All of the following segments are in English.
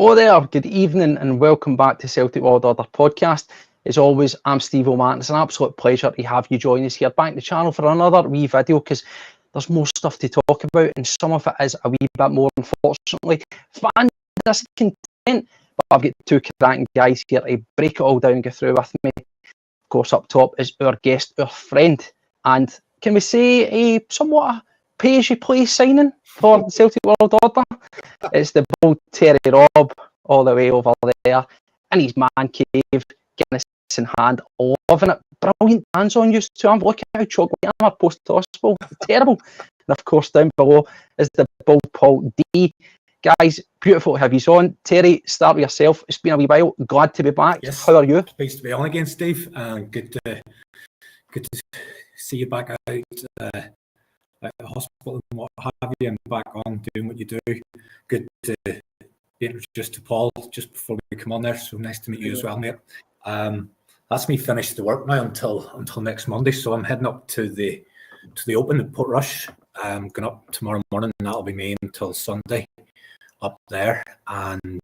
Hello there, good evening and welcome back to Celtic World Order podcast. As always, I'm Steve O'Martin. It's an absolute pleasure to have you join us here back in the channel for another wee video because there's more stuff to talk about and some of it is a wee bit more, unfortunately, fan discontent. But I've got two cracking guys here to break it all down and go through with me. Of course, up top is our guest, our friend, and can we say a somewhat pay-as-you-play signing for Celtic World Order? It's the bold Terry Robb all the way over there in his man cave, getting this in hand, loving it. Brilliant hands on you too. Look at how chocolate I am post-hospital. Terrible. And of course, down below is the bold Paul D. Guys, beautiful to have you on. Terry, start with yourself. It's been a wee while. Glad to be back. Yes. How are you? Pleased to be on again, Steve. Good to see you back out at the hospital and what have you, and back on doing what you do. Good to be introduced to Paul just before we come on there. So nice to meet you as well, mate. That's me finished the work now until next Monday. So I'm heading up to the Open at Portrush. Going up tomorrow morning, and that'll be me until Sunday up there, and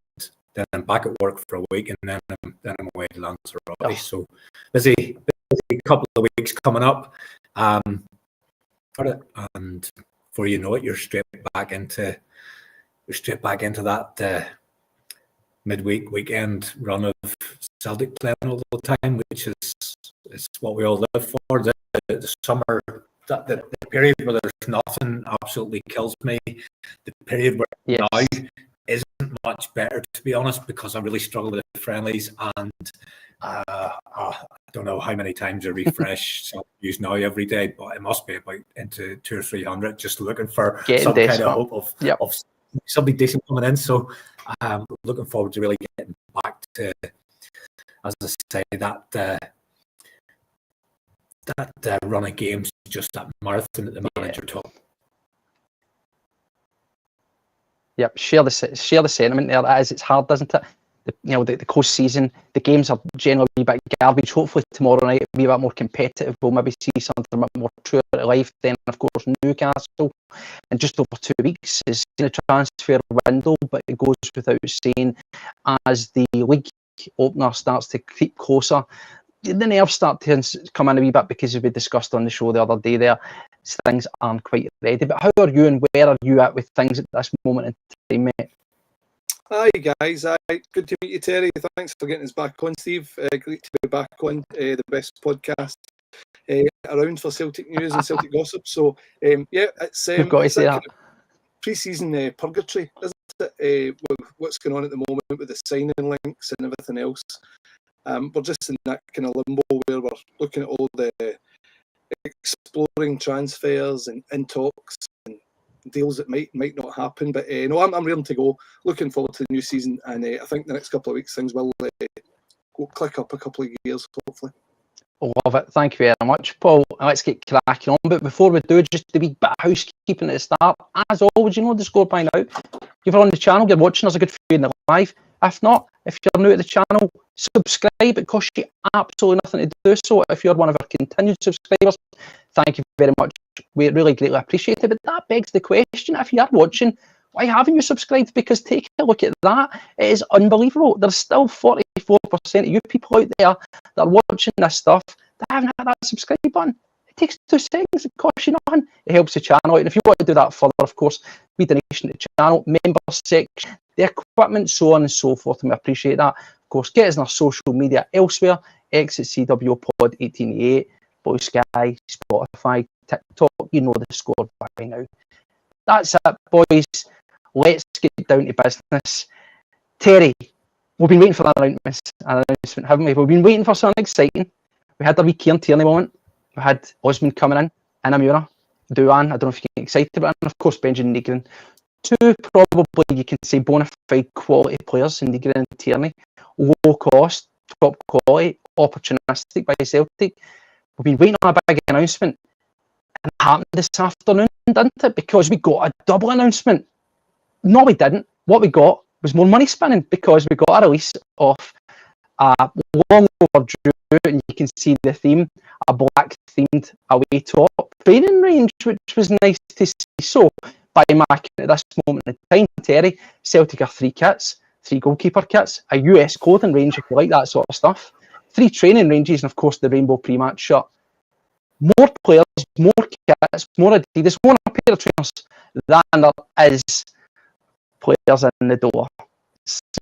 then I'm back at work for a week, and then I'm away to Lanzarote. Oh. So busy couple of weeks coming up. And before you know it, you're straight back into that midweek weekend run of Celtic playing all the time, which is what we all live for. The summer, the period where there's nothing absolutely kills me. The period where now isn't much better, to be honest, because I really struggle with the friendlies, and I don't know how many times I refresh use now every day, but it must be about into 200 or 300, just looking for some kind of hope of somebody decent coming in. So looking forward to really getting back to, as I say, that run of games, just that marathon that the manager took. Yep, share the sentiment there. It's hard, isn't it? The close season, the games are generally a bit garbage. Hopefully tomorrow night will be a bit more competitive. We'll maybe see something a bit more true to life. Then, of course, Newcastle in just over 2 weeks is in a transfer window, but it goes without saying, as the league opener starts to creep closer, the nerves start to come in a wee bit, because as we discussed on the show the other day there, things aren't quite ready. But how are you and where are you at with things at this moment in time, mate? Hi guys, good to meet you, Terry. Thanks for getting us back on, Steve. Great to be back on the best podcast around for Celtic news and Celtic gossip. So it's you've got to say that pre-season purgatory, isn't it? What's going on at the moment with the signing links and everything else. We're just in that kind of limbo where we're looking at all the exploring transfers and in talks and deals that might not happen, but no, I'm ready to go. Looking forward to the new season, and I think the next couple of weeks things will go click up a couple of gears, hopefully. Love it. Thank you very much, Paul. Let's get cracking on. But before we do, just a wee bit of housekeeping at the start. As always, you know the score by now. If you're on the channel, you're watching us, a good feeling in the live. If not, if you're new to the channel, subscribe. It costs you absolutely nothing to do so. If you're one of our continued subscribers, thank you very much. We really greatly appreciate it. But that begs the question, if you are watching, why haven't you subscribed? Because take a look at that. It is unbelievable. There's still 44% of you people out there that are watching this stuff that haven't hit that subscribe button. It takes 2 seconds. It costs you nothing. It helps the channel out. And if you want to do that further, of course, we donation to the channel, member section, the equipment, so on and so forth. And we appreciate that. Of course, get us on our social media elsewhere. X at CW Pod 1888, Blue Sky, Spotify, TikTok. You know the score by now. That's it, boys. Let's get down to business. Terry, we've been waiting for that announcement, haven't we? We've been waiting for something exciting. We had the wee Kieran Tierney moment. We had Osman coming in Amura, Douan. I don't know if you get excited about it. And of course, Benjamin Negrin. Two probably, you can say, bona fide quality players in Negrin and Tierney. Low cost, top quality, opportunistic by Celtic. We've been waiting on a big announcement. And it happened this afternoon, didn't it? Because we got a double announcement. No, we didn't. What we got was more money spinning, because we got a release of a long overdue, and you can see the theme, a black themed away top training range, which was nice to see. So, by marking at this moment in time, Terry, Celtic are 3 kits. 3 goalkeeper kits, a US clothing range if you like that sort of stuff, 3 training ranges, and of course the Rainbow pre-match shirt. More players, more kits, more Adidas, more a pair of trainers than there is players in the door.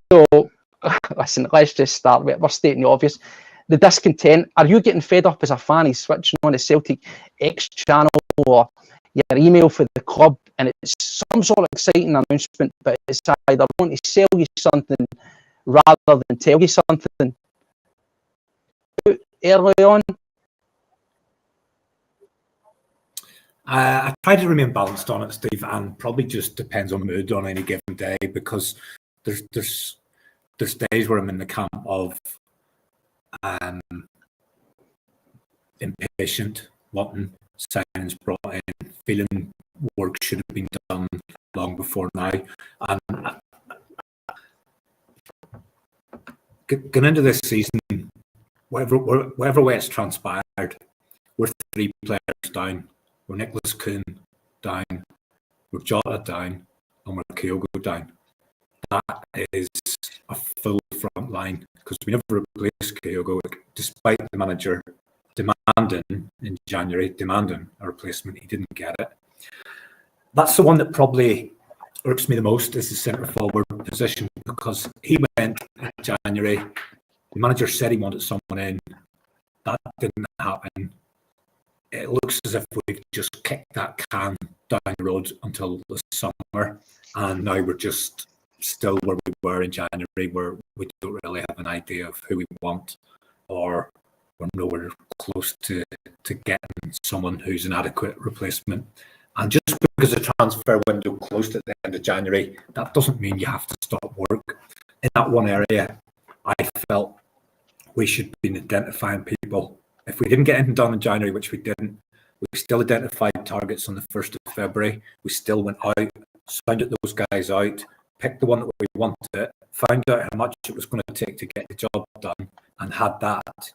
So, listen, let's just start with it. We're stating the obvious. The discontent, are you getting fed up as a fan? He's switching on the Celtic'S channel or your email for the club and it's some sort of exciting announcement, but it's either want to sell you something rather than tell you something early on? I try to remain balanced on it, Steve, and probably just depends on mood on any given day, because there's days where I'm in the camp of impatient, wanting signings brought in, feeling work should have been done long before now. And going into this season, whatever way it's transpired, we're 3 players down. We're Nicholas Kuhn down, we're Jota down, and we're Kyogo down. That is a full front line, because we never replaced Kyogo, despite the manager demanding a replacement. He didn't get it. That's the one that probably irks me the most, is the centre forward position, because he went in January. The manager said he wanted someone in. That didn't happen. It looks as if we've just kicked that can down the road until the summer, and now we're just still where we were in January, where we don't really have an idea of who we want, or we're nowhere close to getting someone who's an adequate replacement. And just because the transfer window closed at the end of January, that doesn't mean you have to stop work. In that one area, I felt we should have been identifying people. If we didn't get anything done in January, which we didn't, we still identified targets on the 1st of February. We still went out, sounded those guys out, picked the one that we wanted, found out how much it was going to take to get the job done, and had that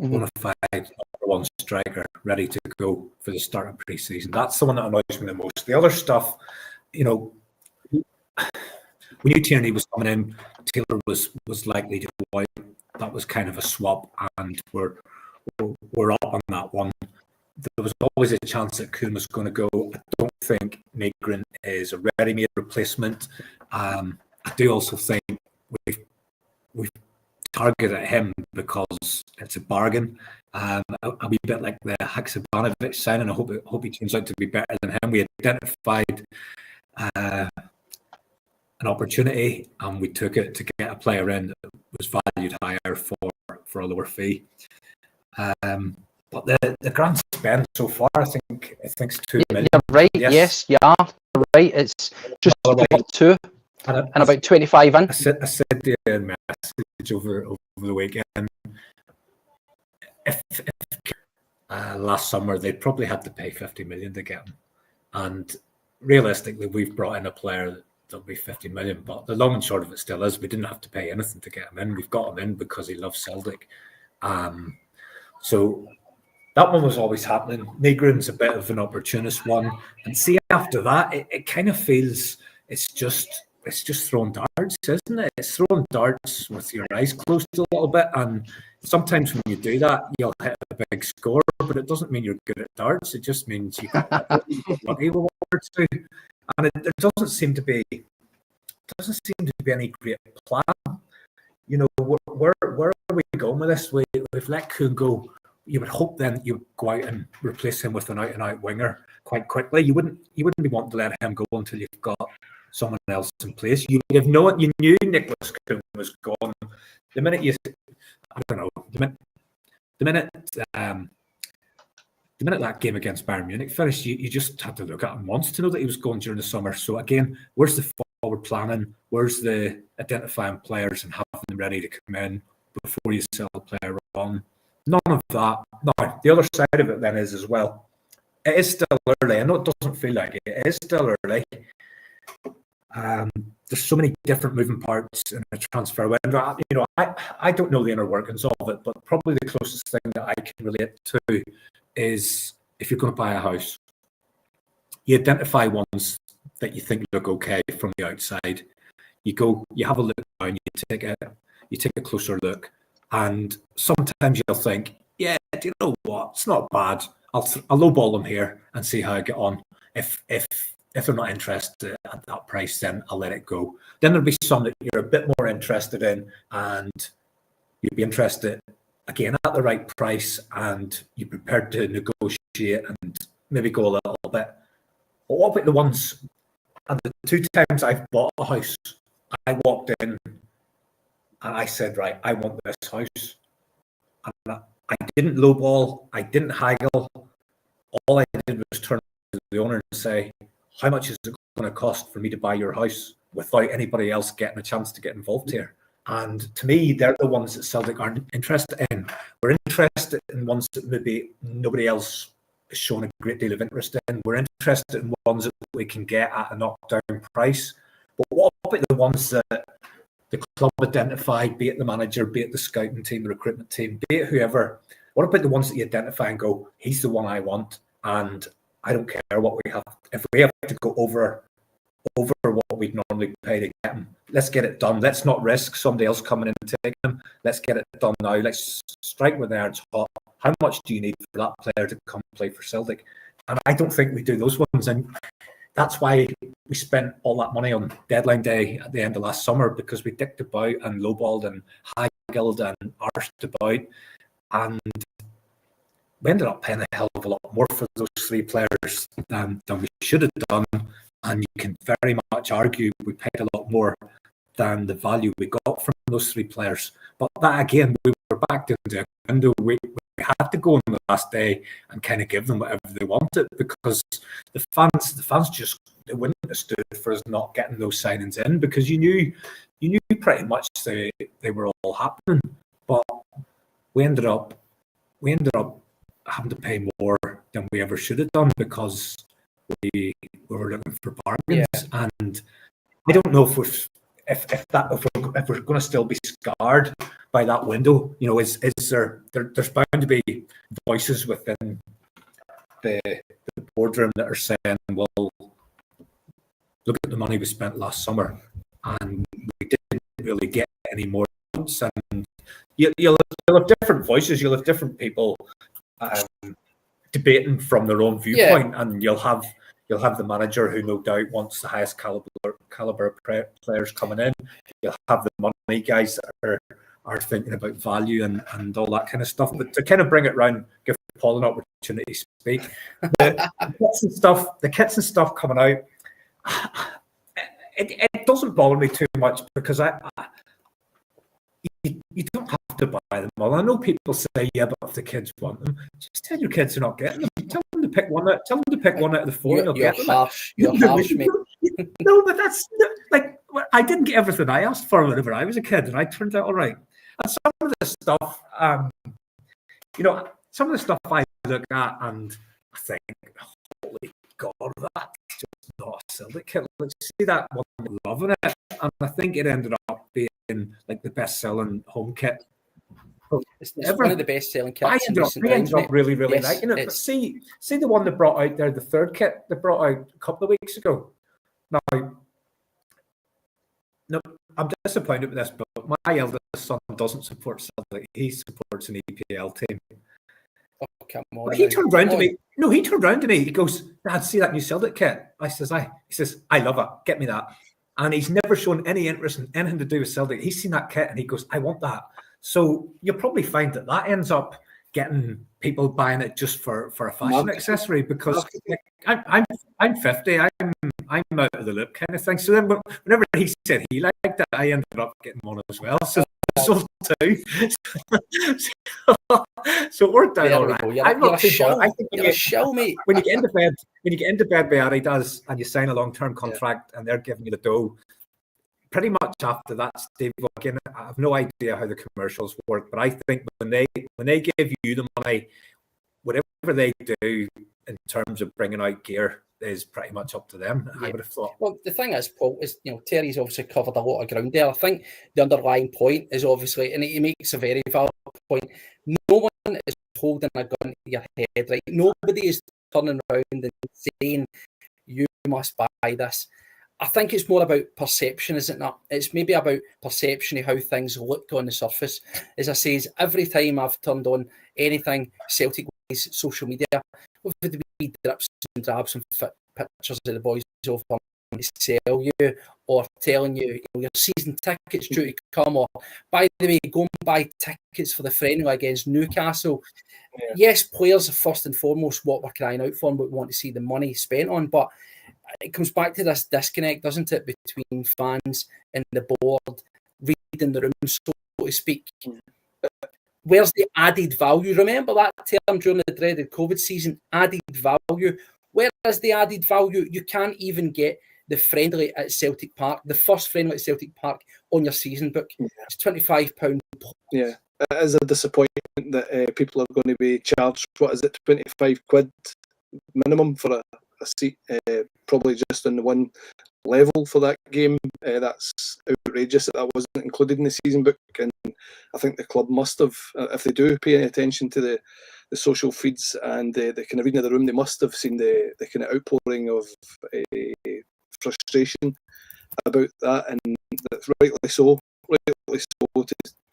bona fide number 1 striker ready to go for the start of pre-season. That's the one that annoys me the most. The other stuff, we knew Tierney was coming in, Taylor was likely to go out. That was kind of a swap, and we're up on that one. There was always a chance that Kuhn was going to go. I don't think Negrin is a ready-made replacement. I do also think we've targeted him because it's a bargain. A wee bit like the Haksabanovic signing. I hope he turns out to be better than him. We identified an opportunity, and we took it to get a player in that was valued higher for a lower fee. But the grand spend so far, I think it's 2 million. You're right. Yes, you are right. It's just about 2 and about 25 in. I said to you in my message over the weekend, if last summer they'd probably had to pay 50 million to get him, and realistically, we've brought in a player that'll be 50 million. But the long and short of it still is, we didn't have to pay anything to get him in. We've got him in because he loves Celtic. So that one was always happening. Negrin's a bit of an opportunist one, and see, after that, it kind of feels it's just throwing darts, isn't it? It's throwing darts with your eyes closed a little bit, and sometimes when you do that, you'll hit a big score, but it doesn't mean you're good at darts. It just means you got lucky with one or two, and there doesn't seem to be any great plan. Where are we going with this? We've let Kuhn go. You would hope then you go out and replace him with an out-and-out winger quite quickly. You wouldn't be wanting to let him go until you've got someone else in place. You knew Nicholas Kuhn was gone. The minute that game against Bayern Munich finished, you just had to look at him once to know that he was going during the summer. So again, where's the forward planning? Where's the identifying players and having them ready to come in before you sell a player on? None of that. No, the other side of it then is as well, it is still early. I know it doesn't feel like it. It is still early. There's so many different moving parts in a transfer window. I don't know the inner workings of it, but probably the closest thing that I can relate to is if you're going to buy a house, you identify ones that you think look okay from the outside. you have a look down, you take a closer look, and sometimes you'll think, yeah, do you know what? It's not bad. I'll lowball them here and see how I get on. If they're not interested at that price, then I'll let it go. Then there'll be some that you're a bit more interested in, and you'd be interested again at the right price, and you're prepared to negotiate and maybe go a little bit. But what about the ones? And the 2 times I've bought a house, I walked in and I said, right, I want this house. And I didn't lowball, I didn't haggle. All I did was turn to the owner and say, how much is it going to cost for me to buy your house without anybody else getting a chance to get involved here? And to me, they're the ones that Celtic aren't interested in. We're interested in ones that maybe nobody else is showing a great deal of interest in. We're interested in ones that we can get at a knockdown price. But what about the ones that the club identify, be it the manager, be it the scouting team, the recruitment team, be it whoever? What about the ones that you identify and go, he's the one I want, and I don't care what we have. If we have to go over what we'd normally pay to get him, let's get it done. Let's not risk somebody else coming in and taking him. Let's get it done now. Let's strike when the iron's hot. How much do you need for that player to come play for Celtic? And I don't think we do those ones. And that's why we spent all that money on deadline day at the end of last summer, because we dicked about and lowballed and haggled and arsed about. And we ended up paying a hell of a lot more for those 3 players than we should have done. And you can very much argue we paid a lot more than the value we got from those 3 players. But that, again, we were backed into a window. We had to go on the last day and kind of give them whatever they wanted, because the fans just, they wouldn't have stood for us not getting those signings in, because you knew pretty much they were all happening. But we ended up having to pay more than we ever should have done, because we were looking for bargains. Yeah. And I don't know if we're going to still be scarred by that window. You know, is there's bound to be voices within the boardroom that are saying, well, look at the money we spent last summer and we didn't really get any more. And you'll have different voices, you'll have different people debating from their own viewpoint, and you'll have the manager who no doubt wants the highest caliber players coming in. You'll have the money guys that are thinking about value and all that kind of stuff. But to kind of bring it round, give Paul an opportunity to speak. The kits and stuff coming out, it doesn't bother me too much, because you don't have to buy them all. I know people say, yeah, but if the kids want them, just tell your kids they're not getting them. Tell them to pick one out. Tell them to pick one out of the 4. You're harsh. You're harsh, mate. No, but that's like, I didn't get everything I asked for whenever I was a kid, and I turned out all right. And some of the stuff, some of the stuff I look at and I think, holy God, that's just not a Celtic kit. Let's see that one loving it, and I think it ended up being like the best-selling home kit. It's one of the best-selling kits. I ended up really liking it. But see the one they brought out there, the 3rd kit they brought out a couple of weeks ago. Now, no, I'm disappointed with this, but my eldest son doesn't support Celtic. He supports an EPL team. Oh, come on. He turned around to me. No, he turned around to me. He goes, Dad, see that new Celtic kit? I says, aye. He says, I love it. Get me that. And he's never shown any interest in anything to do with Celtic. He's seen that kit and he goes, I want that. So you'll probably find that ends up getting people buying it just for a fashion accessory, because I'm 50. I'm out of the loop kind of thing. So then whenever he said he liked it, I ended up getting one as well. So sold 2. So it worked out all right. I'm not too sure. I think when you get into bed with Adidas and you sign a long-term contract and they're giving you the dough, pretty much after that, Steve, again, I have no idea how the commercials work, but I think when they give you the money, whatever they do in terms of bringing out gear is pretty much up to them. I would have thought. Well, the thing is, Paul, is Terry's obviously covered a lot of ground there. I think the underlying point is obviously, and he makes a very valid point. No one is holding a gun to your head, right? Nobody is turning around and saying you must buy this. I think it's more about perception, isn't it? It's maybe about perception of how things look on the surface. As I say, every time I've turned on anything Celtic-wise, social media, with the wee drips and drabs and fit pictures of the boys over to sell you, or telling you, your season tickets due to come, or by the way, go and buy tickets for the friendly against Newcastle. Yeah. Yes, players are first and foremost what we're crying out for and what we want to see the money spent on, but it comes back to this disconnect, doesn't it, between fans and the board reading the room, so to speak. Where's the added value? Remember that term during the dreaded COVID season, added value. Where is the added value? You can't even get the friendly at Celtic Park, the first friendly at Celtic Park on your season book. Yeah. It's £25. Yeah, it is a disappointment that people are going to be charged, what is it, £25 minimum for a seat, probably just on the one level for that game. That's outrageous that wasn't included in the season book, and I think the club must have, if they do pay any attention to the social feeds and the kind of reading of the room, they must have seen the kind of outpouring of frustration about that, and that's rightly so.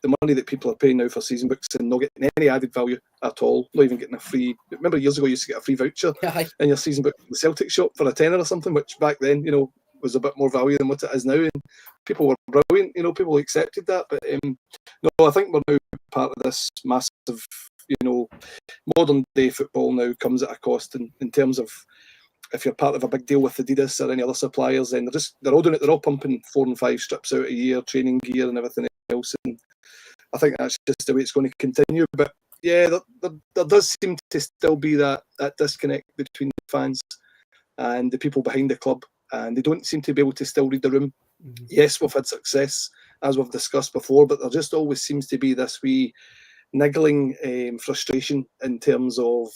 The money that people are paying now for season books and not getting any added value at all, not even getting a free. Remember years ago you used to get a free voucher in your season book in the Celtic shop for £10 or something, which back then, was a bit more value than what it is now, and people were brilliant. People accepted that, but no, I think we're now part of this massive, modern day football now comes at a cost in terms of, if you're part of a big deal with Adidas or any other suppliers, then they're all doing it. They're all pumping 4 and 5 strips out a year, training gear and everything else. And I think that's just the way it's going to continue. But yeah, there does seem to still be that disconnect between the fans and the people behind the club, and they don't seem to be able to still read the room. Mm-hmm. Yes, we've had success, as we've discussed before, but there just always seems to be this wee niggling frustration in terms of,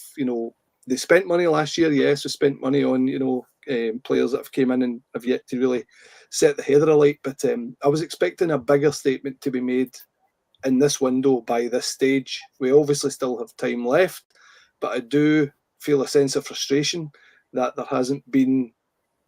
they spent money last year. Yes, we spent money on, players that have came in and have yet to really set the heather alight. But I was expecting a bigger statement to be made in this window by this stage. We obviously still have time left, but I do feel a sense of frustration that there hasn't been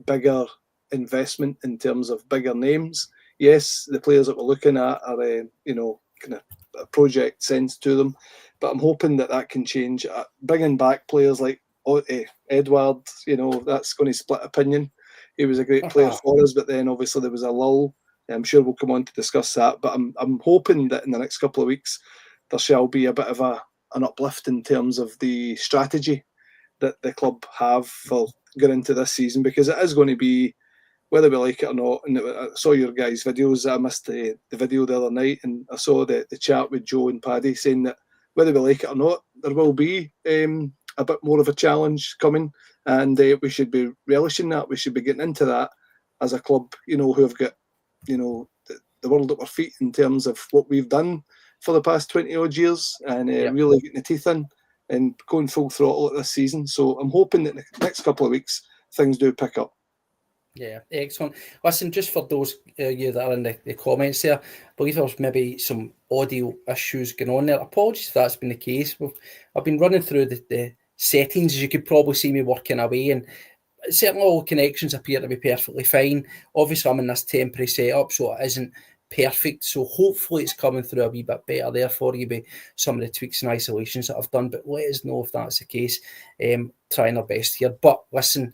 bigger investment in terms of bigger names. Yes, the players that we're looking at are, kind of a project sense to them, but I'm hoping that can change. Bringing back players like Edouard, that's going to split opinion. He was a great player for us, but then obviously there was a lull. I'm sure we'll come on to discuss that, but I'm hoping that in the next couple of weeks there shall be a bit of an uplift in terms of the strategy that the club have for going into this season, because it is going to be, whether we like it or not. And I saw your guys' videos. I missed the video the other night, and I saw the chat with Joe and Paddy saying that whether we like it or not, there will be a bit more of a challenge coming, and we should be relishing that. We should be getting into that as a club, who have got, the world at our feet in terms of what we've done for the past 20 odd years, and really getting the teeth in and going full throttle at this season. So I'm hoping that in the next couple of weeks things do pick up. Yeah, excellent. Listen, just for those you that are in the comments there, I believe there's maybe some audio issues going on there. Apologies if that's been the case. I've been running through the settings, as you could probably see me working away, and certainly all connections appear to be perfectly fine. Obviously, I'm in this temporary setup, so it isn't perfect. So hopefully it's coming through a wee bit better there for you with some of the tweaks and isolations that I've done. But let us know if that's the case. Trying our best here. But listen,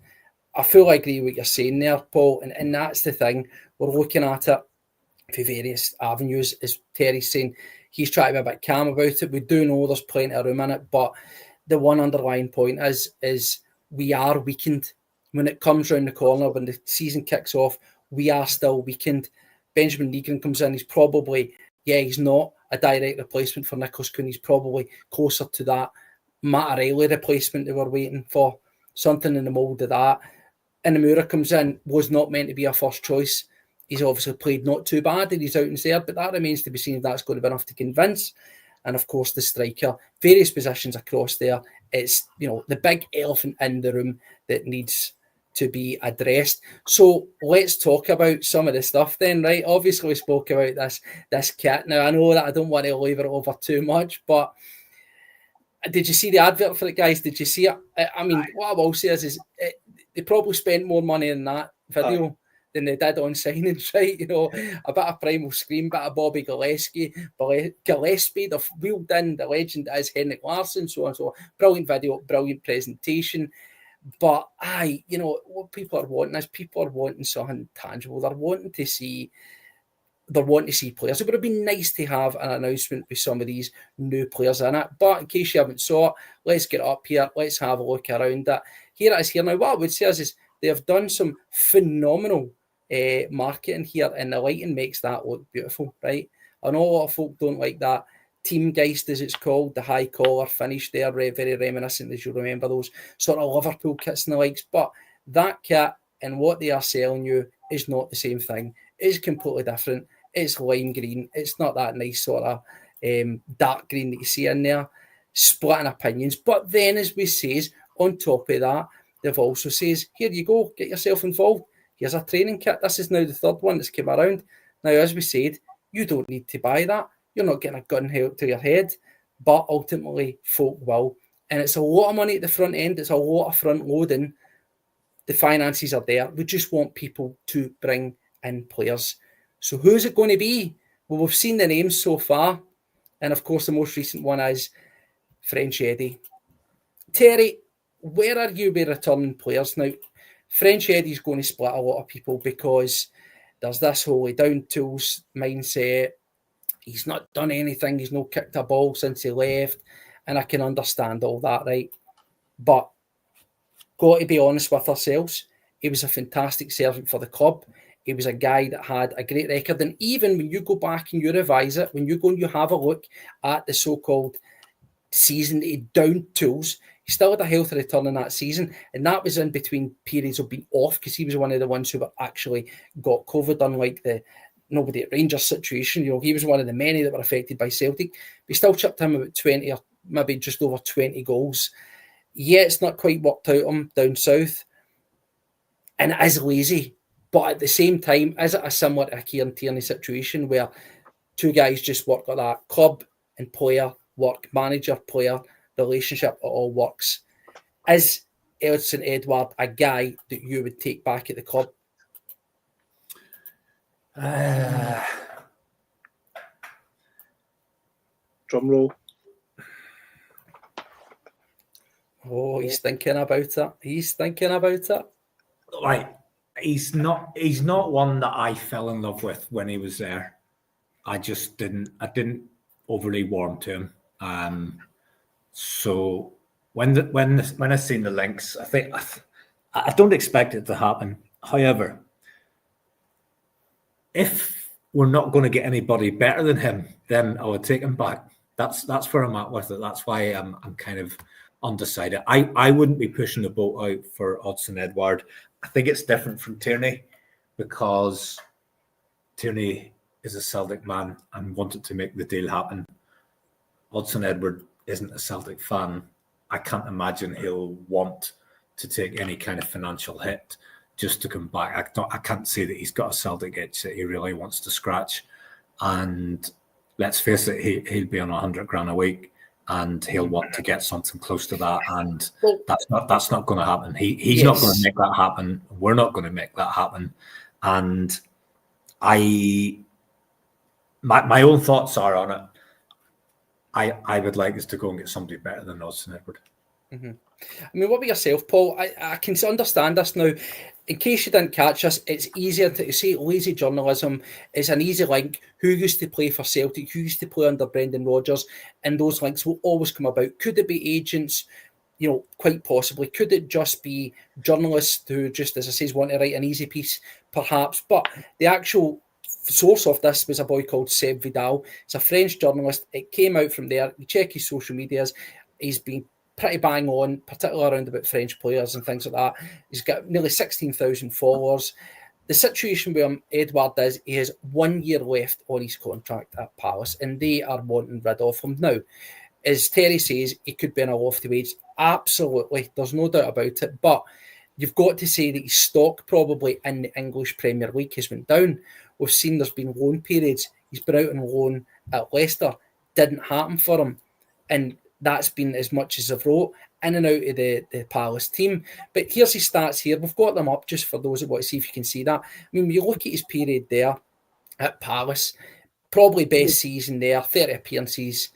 I fully agree with what you're saying there, Paul, and that's the thing. We're looking at it for various avenues, as Terry's saying. He's trying to be a bit calm about it. We do know there's plenty of room in it, but the one underlying point is we are weakened. When it comes round the corner, when the season kicks off, we are still weakened. Benjamin Negrin comes in. He's probably, he's not a direct replacement for Nicholas Kuhn. He's probably closer to that Mattarelli replacement that we're waiting for, something in the mould of that. And Namura comes in, was not meant to be a first choice. He's obviously played not too bad and he's out and there, but that remains to be seen if that's going to be enough to convince. And of course, the striker, various positions across there. It's, the big elephant in the room that needs to be addressed. So let's talk about some of the stuff then, right? Obviously, we spoke about this kit. Now, I know that I don't want to lever it over too much, but did you see the advert for it, guys? Did you see it? I mean, what I will say is they probably spent more money in that video than they did on signings, right? You know, a bit of Primal Scream, bit of Bobby Gillespie. They've wheeled in the legend as Henrik Larsson, so on and so on. Brilliant video, brilliant presentation. But you know, what people are wanting is people are wanting something tangible. They're wanting to see players. It would have been nice to have an announcement with some of these new players in it. But in case you haven't saw it, let's get up here. Let's have a look around it. Here it is here. Now, what I would say is they have done some phenomenal marketing here, and the lighting makes that look beautiful, right? I know a lot of folk don't like that Teamgeist, as it's called, the high collar finish there, very reminiscent, as you remember, those sort of Liverpool kits and the likes. But that kit and what they are selling you is not the same thing. It's completely different. It's lime green. It's not that nice sort of dark green that you see in there. Splitting opinions. But then, as we says, on top of that, they've also says, here you go, get yourself involved. Here's a training kit. This is now the third one that's come around. Now, as we said, you don't need to buy that. You're not getting a gun held to your head, but ultimately folk will. And it's a lot of money at the front end. It's a lot of front loading. The finances are there. We just want people to bring in players. So who's it going to be? Well, we've seen the names so far. And of course, the most recent one is French Eddie. Terry, where are you with returning players? Now, French Eddie's going to split a lot of people because there's this wholly down tools mindset. He's not done anything. He's not kicked a ball since he left. And I can understand all that, right? But got to be honest with ourselves. He was a fantastic servant for the club. He was a guy that had a great record. And even when you go back and you revise it, when you go and you have a look at the so-called season that he downed tools, he still had a healthy return in that season. And that was in between periods of being off because he was one of the ones who were actually got COVID, unlike nobody at Rangers situation. You know, he was one of the many that were affected by Celtic. We still chipped him about 20 or maybe just over 20 goals. Yeah, it's not quite worked out him down south. And it is lazy. But at the same time, is it a similar to a Kieran Tierney situation where two guys just work like that? Club and player work, manager-player relationship, it all works. Is Edouard a guy that you would take back at the club? Drum roll. Oh, he's thinking about it. Like, he's not one that I fell in love with when he was there. I didn't overly warm to him. So when I seen the links, I don't expect it to happen. However, if we're not going to get anybody better than him, then I would take him back. That's where I'm at with it. That's why I'm kind of undecided. I wouldn't be pushing the boat out for Odsonne Edouard. I think it's different from Tierney because Tierney is a Celtic man and wanted to make the deal happen. Odsonne Edouard isn't a Celtic fan. I can't imagine he'll want to take any kind of financial hit just to come back. I can't say that he's got a Celtic itch that he really wants to scratch. And let's face it, he'll be on 100 grand a week and he'll want to get something close to that. And that's not going to happen. He's not going to make that happen. We're not going to make that happen. And my own thoughts are on it. I would like us to go and get somebody better than Odsonne Edouard. Mm-hmm. I mean, what about yourself, Paul? I can understand this now. In case you didn't catch us, it's easier to say lazy journalism is an easy link. Who used to play for Celtic? Who used to play under Brendan Rodgers? And those links will always come about. Could it be agents? You know, quite possibly. Could it just be journalists who just, as I say, want to write an easy piece? Perhaps. But the actual source of this was a boy called Seb Vidal. It's a French journalist. It came out from there. You check his social medias. He's been pretty bang on, particularly around about French players and things like that. He's got nearly 16,000 followers. The situation with Edouard is he has 1 year left on his contract at Palace and they are wanting rid of him. Now, as Terry says, he could be in a lofty wage. Absolutely. There's no doubt about it. But you've got to say that his stock probably in the English Premier League has went down. We've seen there's been loan periods. He's been out on loan at Leicester. Didn't happen for him. And that's been as much as I've wrote. in and out of the Palace team. But here's his stats here. We've got them up just for those that want to see if you can see that. I mean, when you look at his period there at Palace, probably best season there, 30 appearances,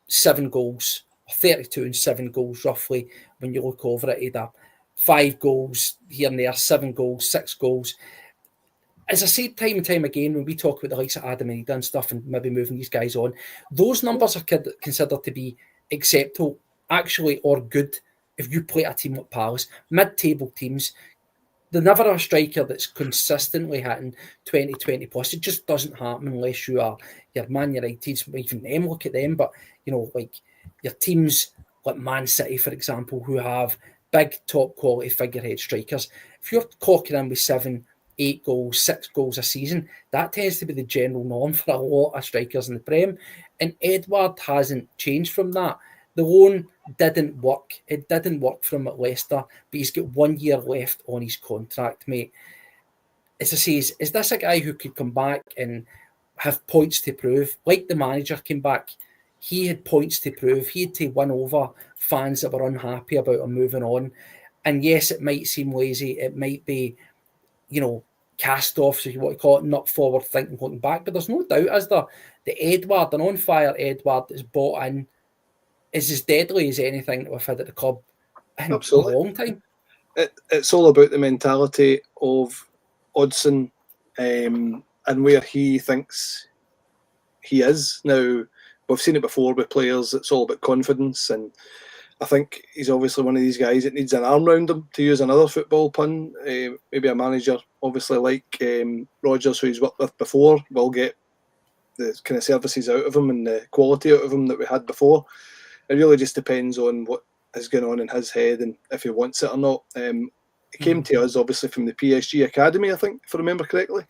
7 goals, 32 and 7 goals roughly. When you look over it, he'd have 5 goals here and there, 7 goals, 6 goals. As I said time and time again, when we talk about the likes of Adam and Ida and stuff and maybe moving these guys on, those numbers are considered to be acceptable, actually, or good if you play a team like Palace. Mid-table teams, they're never a striker that's consistently hitting 20 plus. It just doesn't happen unless you are your Man United, even them, look at them. But, like your teams like Man City, for example, who have big, top quality figurehead strikers. If you're clocking in with 7, 8 goals, 6 goals a season, that tends to be the general norm for a lot of strikers in the Prem. And Edouard hasn't changed from that. The loan didn't work. It didn't work for him at Leicester, but he's got 1 year left on his contract, mate. As I say, is this a guy who could come back and have points to prove? Like the manager came back, he had points to prove. He had to win over fans that were unhappy about him moving on. And yes, it might seem lazy. It might be, cast off, so you want to call it, not forward thinking, looking back. But there's no doubt, is there, the Edouard, an on-fire Edouard that's bought in, is as deadly as anything that we've had at the club in Absolutely. a long time. It's all about the mentality of Odsonne and where he thinks he is. Now, we've seen it before with players. It's all about confidence, and I think he's obviously one of these guys that needs an arm round him, to use another football pun. Maybe a manager, obviously like Rodgers, who he's worked with before, will get the kind of services out of him and the quality out of him that we had before. It really just depends on what is going on in his head and if he wants it or not. He came to us, obviously, from the PSG Academy, I think, if I remember correctly.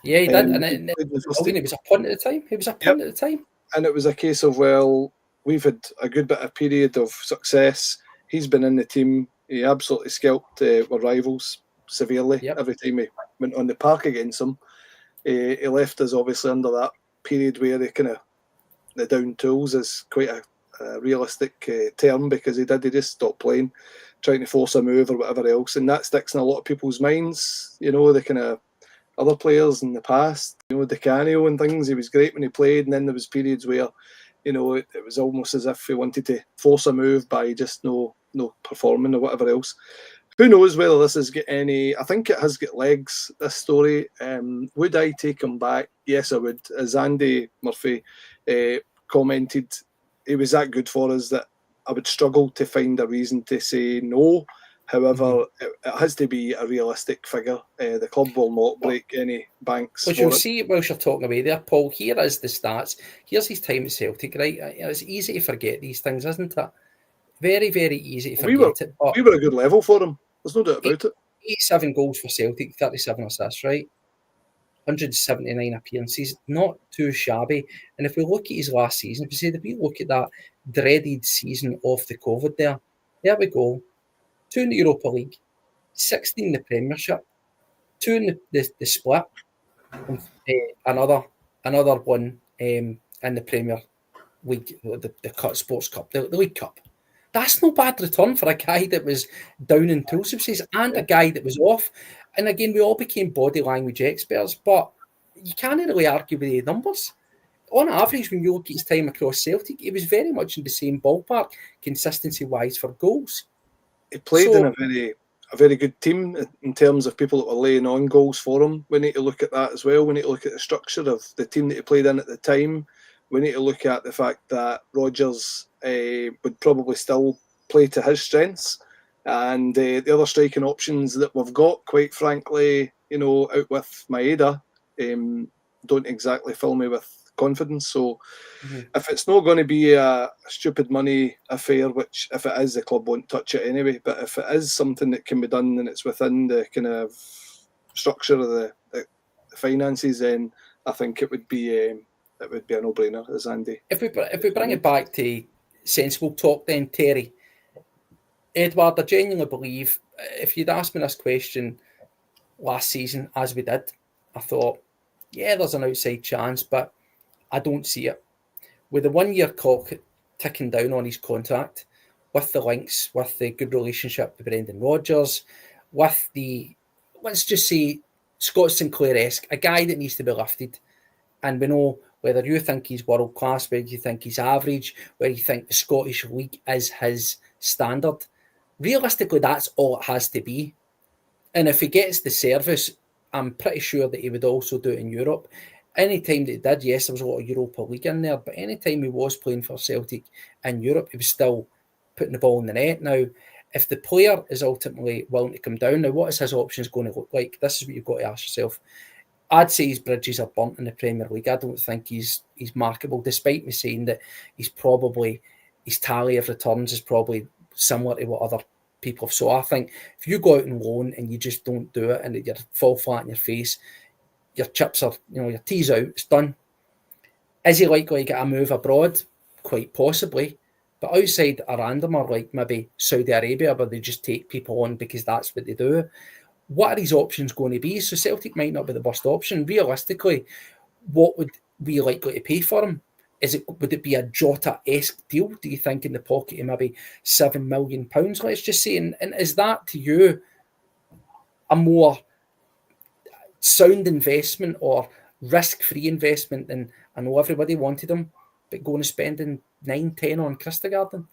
Yeah, he did. And he was a punt at the time. He was a punt at the time. And it was a case of, well, we've had a good bit of period of success. He's been in the team. He absolutely scalped our rivals severely every time he went on the park against them. He left us, obviously, under that period where the down tools is quite a realistic term, because he just stopped playing, trying to force a move or whatever else, and that sticks in a lot of people's minds. The kind of other players in the past, Di Canio and things, he was great when he played, and then there was periods where it was almost as if he wanted to force a move by just no performing or whatever else. Who knows whether this has got any... I think it has got legs, this story. Would I take him back? Yes, I would. As Andy Murphy commented, he was that good for us that I would struggle to find a reason to say no. However, it has to be a realistic figure. The club will not break any banks. Well, you'll see whilst you're talking away there, Paul. Here is the stats. Here's his time at Celtic, right? It's easy to forget these things, isn't it? Very, very easy to forget it. But we were a good level for him. There's no doubt about it. 87 goals for Celtic, 37 assists, right? 179 appearances, not too shabby. And if we look at his last season, if we look at that dreaded season of the COVID there we go. 2 in the Europa League, 16 in the Premiership, 2 in the split, and another one in the Premier League, the Sports Cup, the League Cup. That's no bad return for a guy that was down in tool subsidies and a guy that was off. And again, we all became body language experts, but you can't really argue with the numbers. On average, when you look at his time across Celtic, he was very much in the same ballpark, consistency-wise, for goals. He played in a very good team in terms of people that were laying on goals for him. We need to look at that as well. We need to look at the structure of the team that he played in at the time. We need to look at the fact that Rodgers would probably still play to his strengths. And the other striking options that we've got, quite frankly, out with Maeda, don't exactly fill me with confidence. So if it's not going to be a stupid money affair, which if it is, the club won't touch it anyway, but if it is something that can be done and it's within the kind of structure of the finances, then I think it would be a no-brainer, as Andy. If we bring it back to sensible talk then, Terry, Edouard, I genuinely believe, if you'd asked me this question last season, as we did, I thought, yeah, there's an outside chance, but I don't see it. With the 1 year clock ticking down on his contract, with the links, with the good relationship with Brendan Rodgers, with the, let's just say, Scott Sinclair-esque, a guy that needs to be lifted. And we know whether you think he's world class, whether you think he's average, whether you think the Scottish League is his standard. Realistically, that's all it has to be. And if he gets the service, I'm pretty sure that he would also do it in Europe. Anytime that he did, yes, there was a lot of Europa League in there, but anytime he was playing for Celtic in Europe, he was still putting the ball in the net. Now, if the player is ultimately willing to come down, now what is his options going to look like? This is what you've got to ask yourself. I'd say his bridges are burnt in the Premier League. I don't think he's marketable, despite me saying that his tally of returns is probably similar to what other people have. So I think if you go out on loan and you just don't do it and you fall flat in your face, your chips are, your tea's out, it's done. Is he likely to get a move abroad? Quite possibly. But outside a randomer, like maybe Saudi Arabia, where they just take people on because that's what they do, what are his options going to be? So Celtic might not be the worst option. Realistically, what would we likely to pay for him? Would it be a Jota-esque deal, do you think, in the pocket of maybe £7 million, let's just say? And is that, to you, a more sound investment or risk-free investment than, I know everybody wanted him, but going and spending 9-10 on Christegarden?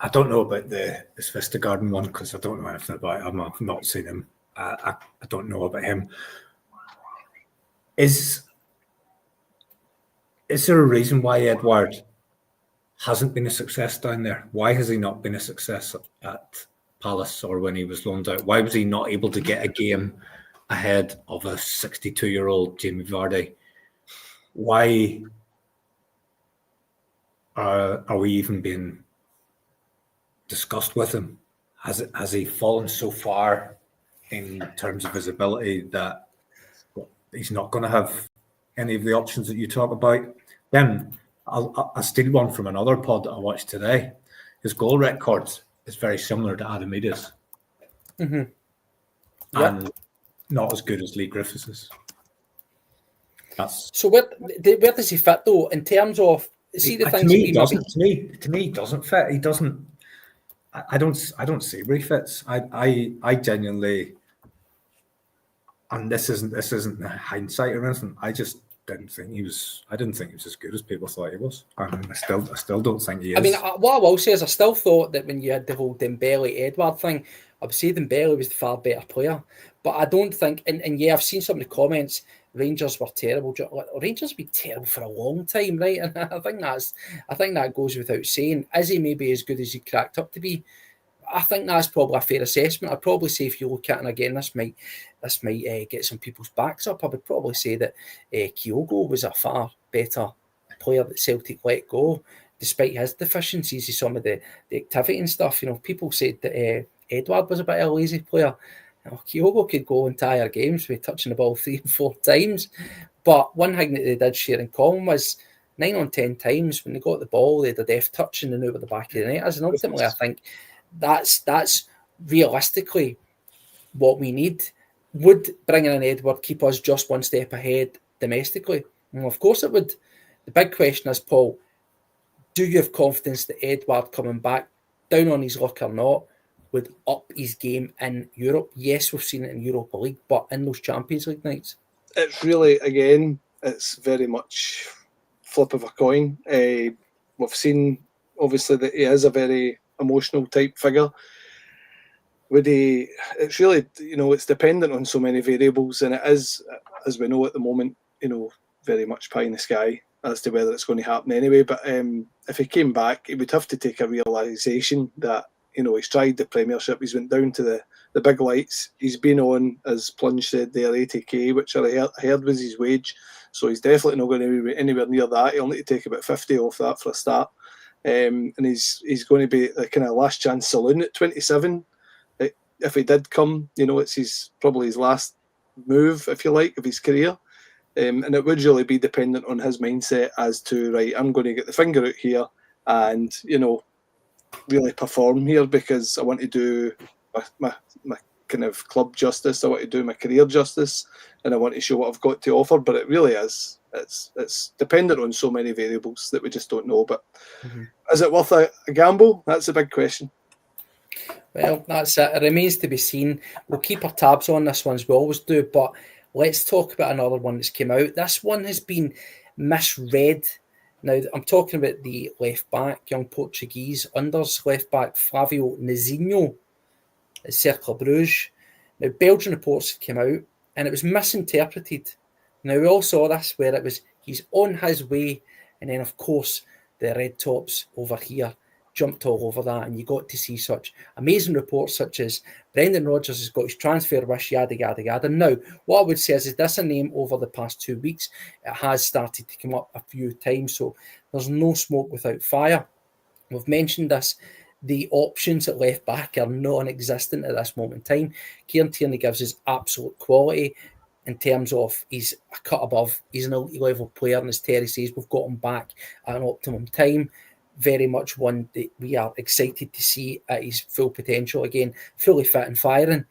I don't know about the Christegarden one because I don't know anything about it. I've not seen him. I don't know about him. Is there a reason why Edouard hasn't been a success down there? Why has he not been a success at Palace or when he was loaned out? Why was he not able to get a game ahead of a 62-year-old Jamie Vardy? Why are we even being discussed with him? Has he fallen so far in terms of his ability that he's not going to have any of the options that you talk about? Then I'll steal one from another pod that I watched today. His goal record is very similar to Adam Ida's. Mm-hmm. And not as good as Lee Griffiths'. So where does he fit though in terms of see the things? To me, he doesn't fit. He doesn't. I don't see where he fits. I genuinely, and this isn't hindsight or anything. I just didn't think he was. I didn't think he was as good as people thought he was. And I still don't think he is. I mean, what I will say is I still thought that when you had the whole Dembele Edouard thing, I would say Dembele was the far better player. But I don't think, and yeah, I've seen some of the comments. Rangers were terrible. Rangers have been terrible for a long time, right? And I think that goes without saying. Is he maybe as good as he cracked up to be? I think that's probably a fair assessment. I'd probably say if you look at it, and again, this might get some people's backs up. I would probably say that Kyogo was a far better player that Celtic let go, despite his deficiencies in some of the activity and stuff. People said that Edouard was a bit of a lazy player. Kyogo could go entire games with touching the ball 3 and 4 times. But one thing that they did share in common was 9 on 10 times when they got the ball, they had a deft touch and they knew where the back of the net is. And ultimately, I think that's realistically what we need. Would bringing in Edouard keep us just one step ahead domestically? Well, of course it would. The big question is, Paul, do you have confidence that Edouard coming back, down on his luck or not, would up his game in Europe? Yes, we've seen it in Europa League, but in those Champions League nights? It's really, again, it's very much flip of a coin. We've seen, obviously, that he is a very emotional type figure. It's really, it's dependent on so many variables, and it is, as we know at the moment, very much pie in the sky as to whether it's going to happen anyway. But if he came back, he would have to take a realisation that, he's tried the Premiership, he's went down to the big lights, he's been on, as Plunge said there, 80k, which I heard was his wage, so he's definitely not going to be anywhere near that. He'll need to take about 50 off that for a start. And he's going to be the kind of last chance saloon at 27. If he did come, it's probably his last move, if you like, of his career. And it would really be dependent on his mindset as to, right, I'm going to get the finger out here and, really perform here because I want to do my kind of club justice. I want to do my career justice and I want to show what I've got to offer. But it really is It's dependent on so many variables that we just don't know. But is it worth a gamble? That's a big question. Well, that's it. It remains to be seen. We'll keep our tabs on this one as we always do, but let's talk about another one that's came out. This one has been misread. Now, I'm talking about the left-back, young Portuguese unders left-back Flavio Nazinho at Cercle Bruges. Now, Belgian reports came out, and it was misinterpreted. Now, we all saw this, where it was, he's on his way, and then, of course, the red tops over here jumped all over that, and you got to see such amazing reports such as Brendan Rodgers has got his transfer wish, yada, yada, yada. Now, what I would say is this a name over the past 2 weeks? It has started to come up a few times, so there's no smoke without fire. We've mentioned this. The options at left back are non-existent at this moment in time. Kieran Tierney gives us absolute quality in terms of he's a cut above. He's an elite level player, and as Terry says, we've got him back at an optimum time. Very much one that we are excited to see at his full potential again, fully fit and firing.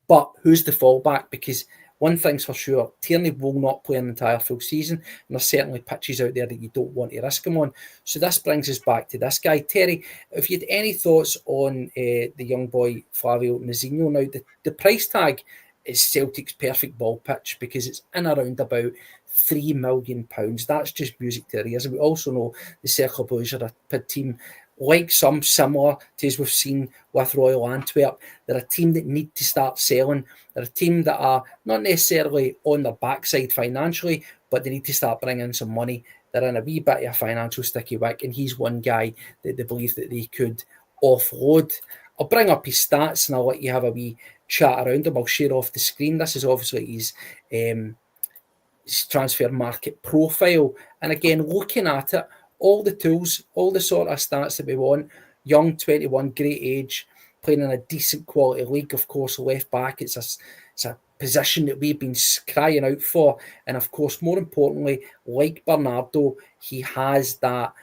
But who's the fallback? Because one thing's for sure, Tierney will not play an entire full season, and there's certainly pitches out there that you don't want to risk him on. So this brings us back to this guy. Terry, if you had any thoughts on the young boy Flavio Nazinho, now the price tag is Celtic's perfect ball pitch because it's in around about £3 million. That's just music to our ears. And we also know the Cercle Bruges are a team like some similar to as we've seen with Royal Antwerp. They're a team that need to start selling. They're a team that are not necessarily on their backside financially, but they need to start bringing in some money. They're in a wee bit of a financial sticky wick, and he's one guy that they believe that they could offload. I'll bring up his stats and I'll let you have a wee chat around him. I'll share off the screen. This is obviously his transfer market profile. And again, looking at it, all the tools, all the sort of stats that we want. Young, 21, great age, playing in a decent quality league. Of course, left back, it's a position that we've been crying out for. And of course, more importantly, like Bernardo, he has that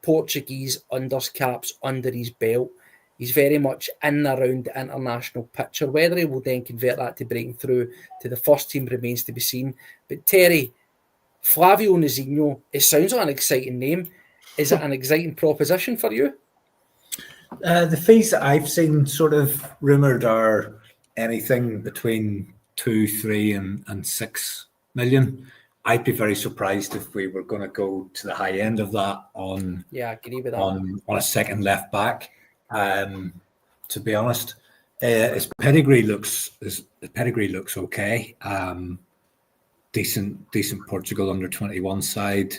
Portuguese undercaps under his belt. He's very much in and around the international picture. Whether he will then convert that to breaking through to the first team remains to be seen. But Terry, Flavio Nazinho, it sounds like an exciting name. Is it an exciting proposition for you? The fees that I've seen sort of rumoured are anything between 2, 3 and 6 million. I'd be very surprised if we were going to go to the high end of that on I agree with that. on a second left back. To be honest, his pedigree looks okay. Decent Portugal under 21 side.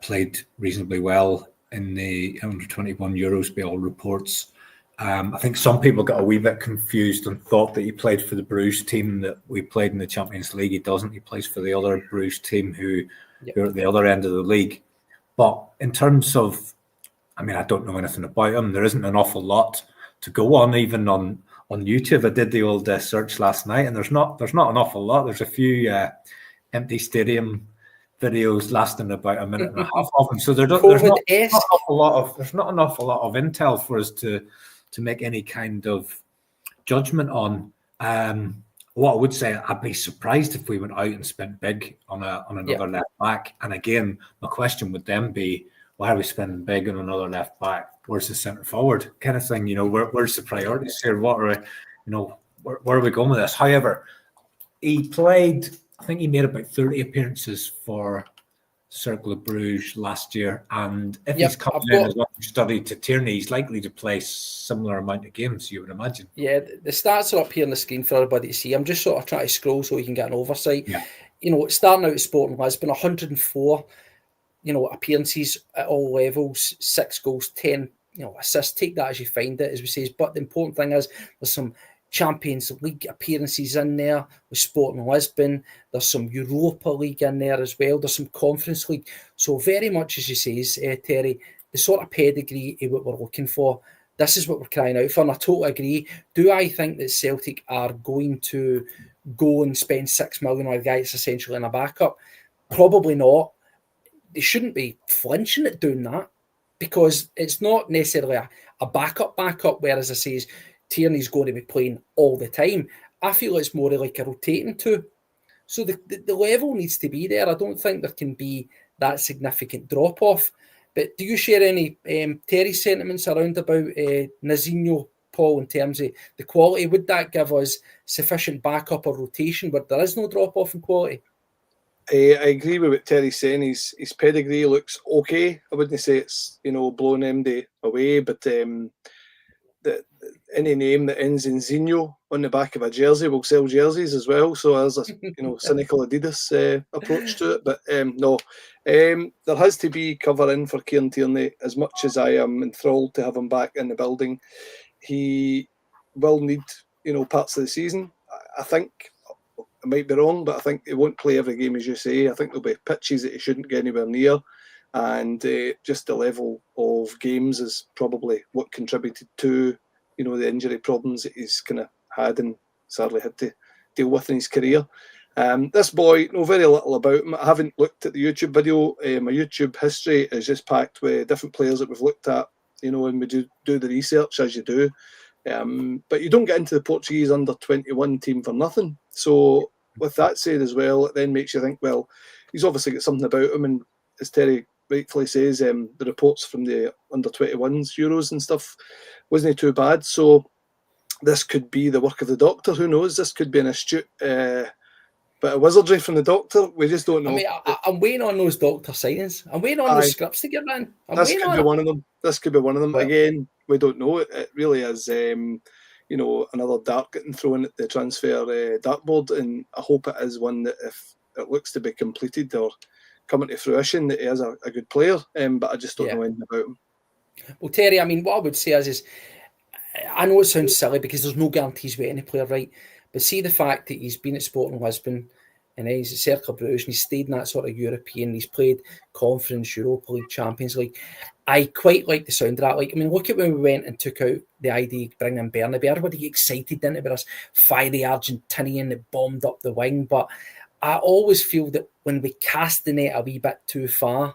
Played reasonably well in the under 21 Euros by all reports. I think some people got a wee bit confused and thought that he played for the Bruges team that we played in the Champions League. He doesn't. He plays for the other Bruges team who are at the other end of the league. But in terms of, I mean, I don't know anything about him. There isn't an awful lot to go on, even on YouTube. I did the old search last night, and there's not an awful lot. There's a few empty stadium videos lasting about a minute and a half of them. So there's not an awful lot of intel for us to make any kind of judgment on. What I would say, I'd be surprised if we went out and spent big on another left back. And again, my question would then be, why are we spending big on another left back? Where's the centre forward kind of thing? Where's the priorities here? What are where are we going with this? However, he played, I think he made about 30 appearances for Cercle Bruges last year, and if he's coming in as study to Tierney, he's likely to play similar amount of games, you would imagine. Yeah, the stats are up here on the screen for everybody to see. I'm just sort of trying to scroll so we can get an oversight. Yeah. Starting out at Sporting Lisbon, 104, appearances at all levels, 6 goals, 10, assists. Take that as you find it, as we say. But the important thing is there's some Champions League appearances in there with Sporting Lisbon. There's some Europa League in there as well. There's some Conference League. So very much, as you say, Terry, the sort of pedigree of what we're looking for. This is what we're crying out for, and I totally agree. Do I think that Celtic are going to go and spend 6 million on a guy that's essentially in a backup? Probably not. They shouldn't be flinching at doing that because it's not necessarily a backup, whereas I say, Tierney's going to be playing all the time. I feel it's more like a rotating two. So the level needs to be there. I don't think there can be that significant drop-off. But do you share any Terry sentiments around about Nazinho, Paul, in terms of the quality? Would that give us sufficient backup or rotation where there is no drop-off in quality? I agree with what Terry's saying. His pedigree looks okay. I wouldn't say it's blowing MD away, but any name that ends in Zinho on the back of a jersey will sell jerseys as well. So there's a cynical Adidas approach to it. But no, there has to be cover in for Kieran Tierney. As much as I am enthralled to have him back in the building, he will need parts of the season. I think I might be wrong, but I think he won't play every game, as you say. I think there'll be pitches that he shouldn't get anywhere near. And just the level of games is probably what contributed to, the injury problems that he's kind of had and sadly had to deal with in his career. This boy, know very little about him. I haven't looked at the YouTube video. My YouTube history is just packed with different players that we've looked at, and we do the research as you do. But you don't get into the Portuguese under-21 team for nothing. So with that said as well, it then makes you think, well, he's obviously got something about him. And as Terry rightfully says, the reports from the under-21s Euros and stuff wasn't too bad. So this could be the work of the doctor. Who knows? This could be an astute bit of wizardry from the doctor. We just don't know. I mean, I'm waiting on those doctor signings. I'm waiting on those scripts to get in. This could be one of them. This could be one of them. Again, we don't know. It really is, another dart getting thrown at the transfer dartboard, and I hope it is one that, if it looks to be completed or coming to fruition, that he is a good player. But I just don't know anything about him. Well, Terry, I mean, what I would say is I know it sounds silly because there's no guarantees with any player, right? But see the fact that he's been at Sporting Lisbon and then he's at Cercle Bruges and he's stayed in that sort of European, he's played Conference, Europa League, Champions League. I quite like the sound of that. Like, I mean, look at when we went and took out the idea of bringing in Bernabeu. Everybody excited, didn't it, with us fiery Argentinian that bombed up the wing. But I always feel that when we cast the net a wee bit too far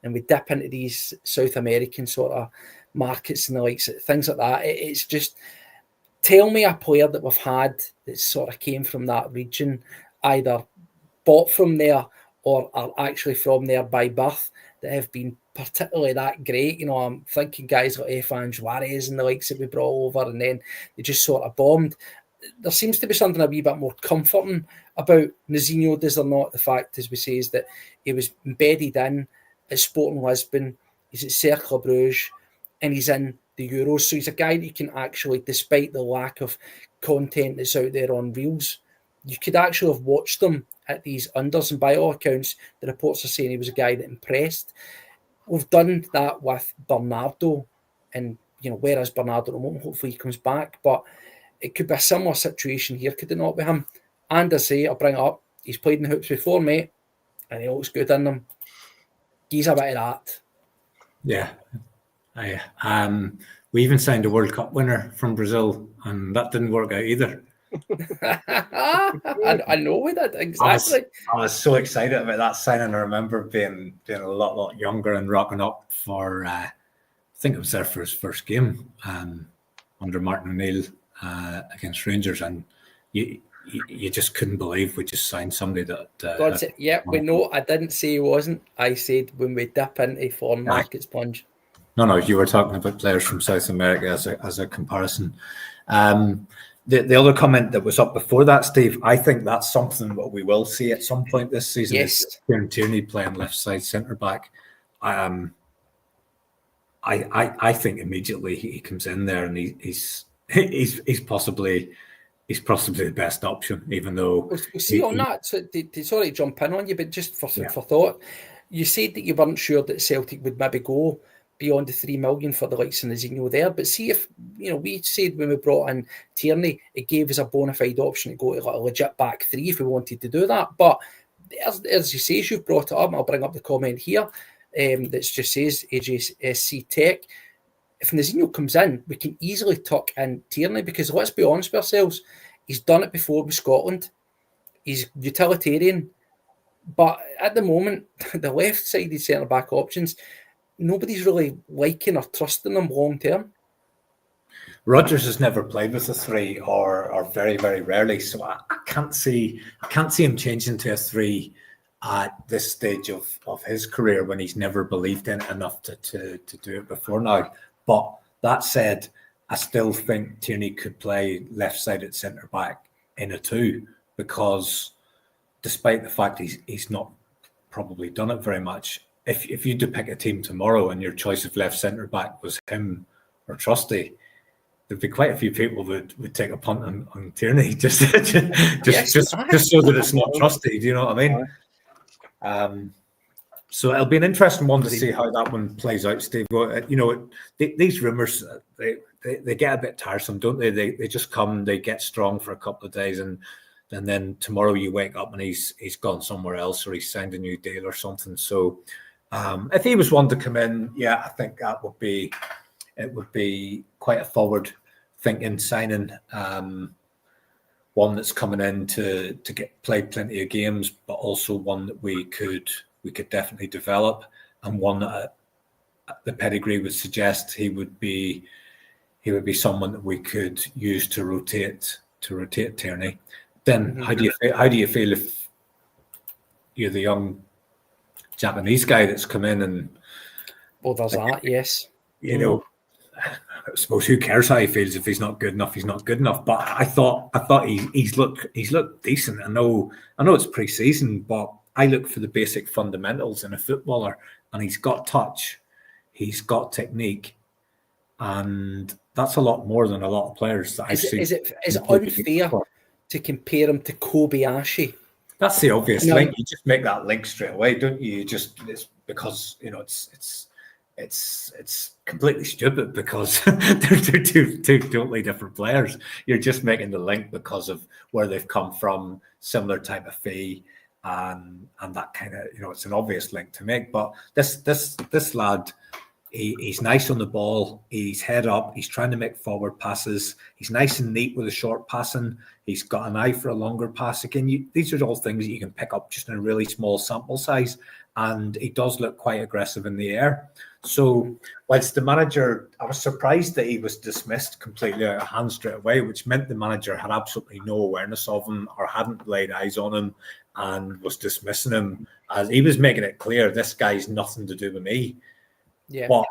and we dip into these South American sort of markets and the likes, things like that, it's just, tell me a player that we've had that sort of came from that region, either bought from there or are actually from there by birth, that have been particularly that great. I'm thinking guys like Efan Juarez and the likes that we brought over, and then they just sort of bombed. There seems to be something a wee bit more comforting about Nazinho, does there not? The fact, as we say, is that he was embedded in at Sporting Lisbon, he's at Cercle Bruges, and he's in the Euros. So he's a guy that you can actually, despite the lack of content that's out there on Reels, you could actually have watched them at these unders, and by all accounts, the reports are saying he was a guy that impressed. We've done that with Bernardo, and where is Bernardo at the moment? Hopefully he comes back, but it could be a similar situation here, could it not, with him? And I say, I'll bring it up, he's played in the hoops before, mate, and he looks good in them. He's a bit of that. Yeah. We even signed a World Cup winner from Brazil, and that didn't work out either. I know we did, exactly. I was so excited about that signing. I remember being a lot younger and rocking up for, I think it was there for his first game under Martin O'Neill against Rangers, and you just couldn't believe we just signed somebody that. We know. I didn't say he wasn't. I said when we dip into foreign markets, plunge. No, you were talking about players from South America as a comparison. The other comment that was up before that, Steve, I think that's something that we will see at some point this season. Yes. Is Kieran Tierney playing left side centre back. I think immediately he comes in there and he's possibly the best option, even though we'll see on that. So sorry to jump in on you, but just for thought, you said that you weren't sure that Celtic would maybe go beyond the 3 million for the likes of Nazinho there. But see, if we said when we brought in Tierney, it gave us a bona fide option to go to like a legit back 3 if we wanted to do that. But as you say, as you've brought it up, I'll bring up the comment here that just says AJSC Tech. If Nazinho comes in, we can easily tuck in Tierney, because let's be honest with ourselves, he's done it before with Scotland. He's utilitarian. But at the moment, the left-sided centre-back options, nobody's really liking or trusting them long term. Rodgers has never played with a three, or very, very rarely. So I can't see him changing to a three at this stage of his career when he's never believed in it enough to do it before now. But that said, I still think Tierney could play left-sided centre back in a two, because despite the fact he's not probably done it very much, if you had to pick a team tomorrow and your choice of left centre back was him or Trusty, there'd be quite a few people that would take a punt on Tierney just so that it's not Trusty. Do you know what I mean? So it'll be an interesting one to see how that one plays out, Steve. These rumours, they get a bit tiresome, don't they? They just come, they get strong for a couple of days, and then tomorrow you wake up and he's gone somewhere else, or he's signed a new deal or something. So if he was one to come in, yeah, I think it would be quite a forward-thinking signing. One that's coming in to get played plenty of games, but also one that we could definitely develop, and one that the pedigree would suggest he would be someone that we could use to rotate Tierney. Then how do you feel if you're the young Japanese guy that's come in and there's that, yes. I suppose who cares how he feels? If he's not good enough, he's not good enough. But I thought he's looked decent. I know it's pre-season, but I look for the basic fundamentals in a footballer, and he's got touch, he's got technique, and that's a lot more than a lot of players that I've seen. Is it unfair to compare him to Kobayashi? That's the obvious link. You just make that link straight away, don't you? It's because it's completely stupid, because they're two totally different players. You're just making the link because of where they've come from, similar type of fee, and that kind of, it's an obvious link to make. But this lad, he's nice on the ball, he's head up, he's trying to make forward passes, he's nice and neat with a short passing, he's got an eye for a longer pass. Again, these are all things that you can pick up just in a really small sample size, and he does look quite aggressive in the air. So whilst the manager, I was surprised that he was dismissed completely out of hand straight away, which meant the manager had absolutely no awareness of him or hadn't laid eyes on him and was dismissing him, as he was making it clear, this guy's nothing to do with me. Yeah. But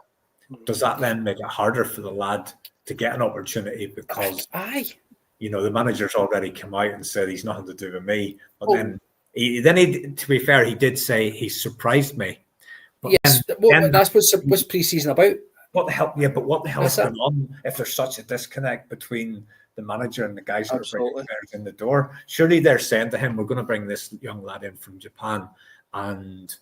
does that then make it harder for the lad to get an opportunity, because the manager's already come out and said he's nothing to do with me? But then he, to be fair, he did say he surprised me. But yes, that's what's pre-season about. What the hell? Yeah, but what the hell is going on if there's such a disconnect between the manager and the guys that are bringing players in the door? Surely they're saying to him, "We're going to bring this young lad in from Japan, and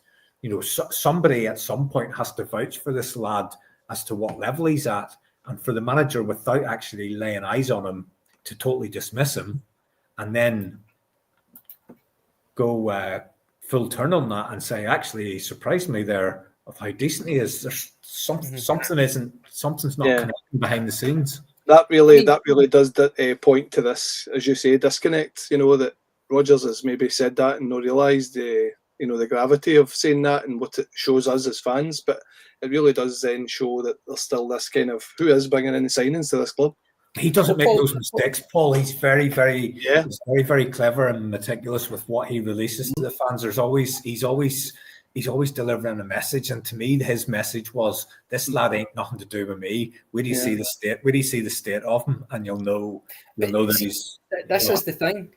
somebody at some point has to vouch for this lad as to what level he's at." And for the manager, without actually laying eyes on him, to totally dismiss him and then go full turn on that and say, actually, he surprised me there of how decent he is. There's something's not connecting behind the scenes. That really does point to this, as you say, disconnect. That Rodgers has maybe said that and not realised the gravity of saying that and what it shows us as fans. But it really does then show that there's still this kind of, who is bringing in the signings to this club? He doesn't make those mistakes, Paul. He's very, very, very, very clever and meticulous with what he releases to the fans. He's always delivering a message, and to me, his message was, "This lad ain't nothing to do with me. Where do you see the state? Where do you see the state of him? And you'll know that he's." This is the thing,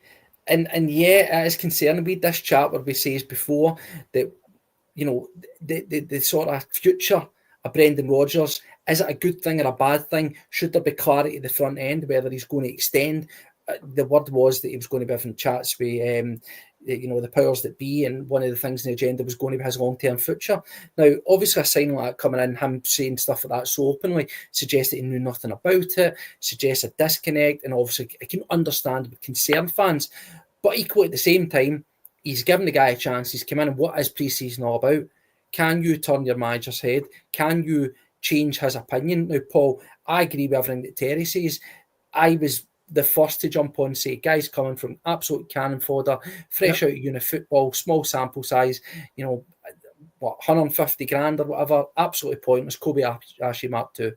and it is concerning with this chat where we says before that the sort of future of Brendan Rodgers. Is it a good thing or a bad thing? Should there be clarity at the front end whether he's going to extend? The word was that he was going to be having chats with the powers that be, and one of the things in the agenda was going to be his long-term future. Now, obviously, a sign like that coming in, him saying stuff like that so openly, suggests that he knew nothing about it, suggests a disconnect, and obviously I can understand with concerned fans. But equally at the same time, he's given the guy a chance. He's come in, and what is pre-season all about? Can you turn your manager's head? Can you change his opinion? Now, Paul, I agree with everything that Terry says. I was the first to jump on and say, guys coming from absolute cannon fodder, fresh out of uni football, small sample size, 150 grand or whatever, absolutely pointless. Kobayashi Mark 2.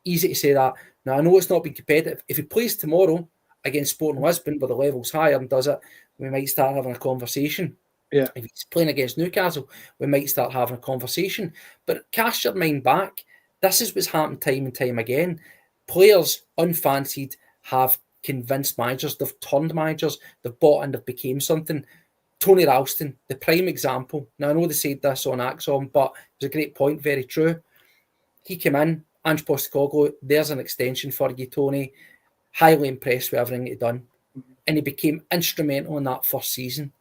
easy to say that. Now, I know it's not been competitive. If he plays tomorrow against Sporting Lisbon, where the level's higher, and does it, we might start having a conversation. Yeah. If he's playing against Newcastle, we might start having a conversation. But cast your mind back. This is what's happened time and time again. Players unfancied have convinced managers, they've turned managers, they've bought in, they've became something. Tony Ralston, the prime example. Now, I know they said this on Axon, but it was a great point, very true. He came in, Ange Postecoglou, there's an extension for you, Tony. Highly impressed with everything he'd done. And he became instrumental in that first season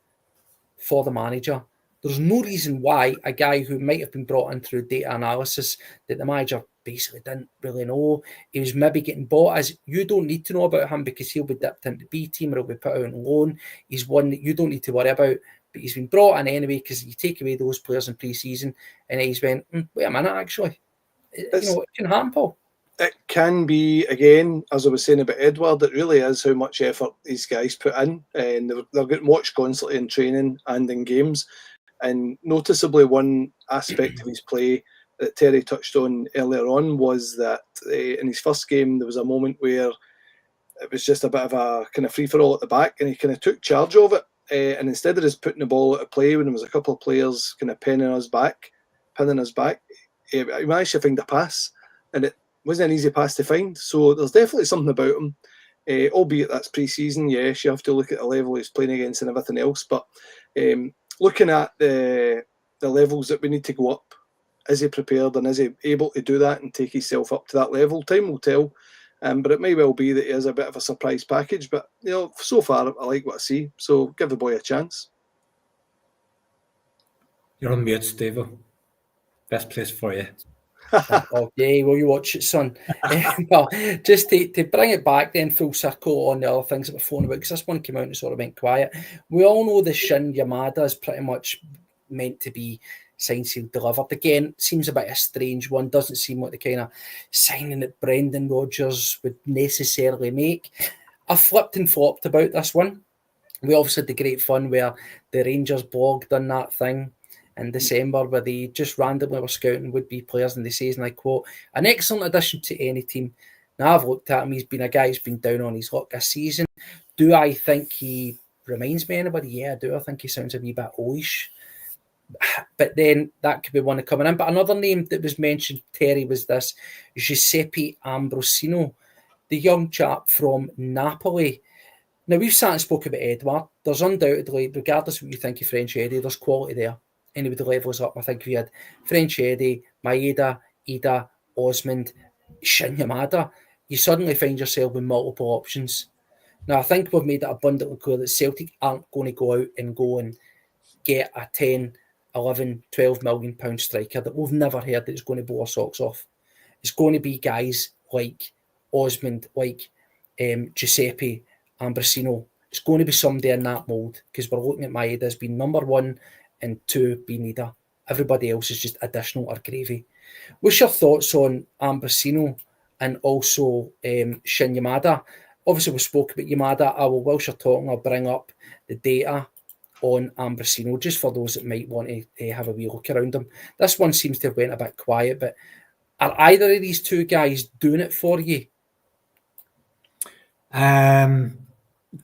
for the manager. There's no reason why a guy who might have been brought in through data analysis that the manager basically didn't really know, he was maybe getting bought as, you don't need to know about him because he'll be dipped into B team or he'll be put out on loan. He's one that you don't need to worry about, but he's been brought in anyway because you take away those players in pre-season, and he's went, wait a minute, actually. It can happen, Paul. It can be, again, as I was saying about Edouard, it really is how much effort these guys put in, and they're getting watched constantly in training and in games. And noticeably, one aspect of his play that Terry touched on earlier on was that in his first game, there was a moment where it was just a bit of a kind of free-for-all at the back, and he kind of took charge of it. And instead of just putting the ball out of play when there was a couple of players kind of pinning us back, he managed to find a pass, and it wasn't an easy pass to find. So there's definitely something about him, albeit that's pre-season. Yes, you have to look at the level he's playing against and everything else. But looking at the levels that we need to go up, is he prepared and is he able to do that and take himself up to that level? Time will tell. But it may well be that he is a bit of a surprise package. But so far I like what I see. So give the boy a chance. You're on mute, Steve. Best place for you. Okay, will you watch it, son? Well, just to bring it back then full circle on the other things that we're phoning about, because this one came out and sort of went quiet. We all know the Shin Yamada is pretty much meant to be signed, sealed, delivered. Again, seems a bit a strange one. Doesn't seem like the kind of signing that Brendan Rodgers would necessarily make. I flipped and flopped about this one. We obviously had the great fun where the Rangers blog done that thing in December where they just randomly were scouting would-be players, and they say, and I quote, an excellent addition to any team. Now I've looked at him, he's been a guy who's been down on his luck this season. Do I think he reminds me of anybody? Yeah, I do. I think he sounds a wee bit oish. But then that could be one of coming in. But another name that was mentioned, Terry, was this Giuseppe Ambrosino, the young chap from Napoli. Now, we've sat and spoke about Edouard. There's undoubtedly, regardless of what you think of French Eddie, there's quality there. And he would level us up. I think we had French Eddie, Maeda, Ida, Osmond, Shin Yamada. You suddenly find yourself with multiple options. Now, I think we've made it abundantly clear that Celtic aren't going to go out and get a 10, 11, 12 million pound striker that we've never heard that is going to blow our socks off. It's going to be guys like Osmond, like Giuseppe Ambrosino. It's going to be somebody in that mould because we're looking at Maeda as being number one and two being Ida. Everybody else is just additional or gravy. What's your thoughts on Ambrosino and also Shin Yamada? Obviously, we spoke about Yamada. Whilst you're talking, I'll bring up the data on Ambrosino, just for those that might want to have a wee look around him. This one seems to have went a bit quiet, but are either of these two guys doing it for you?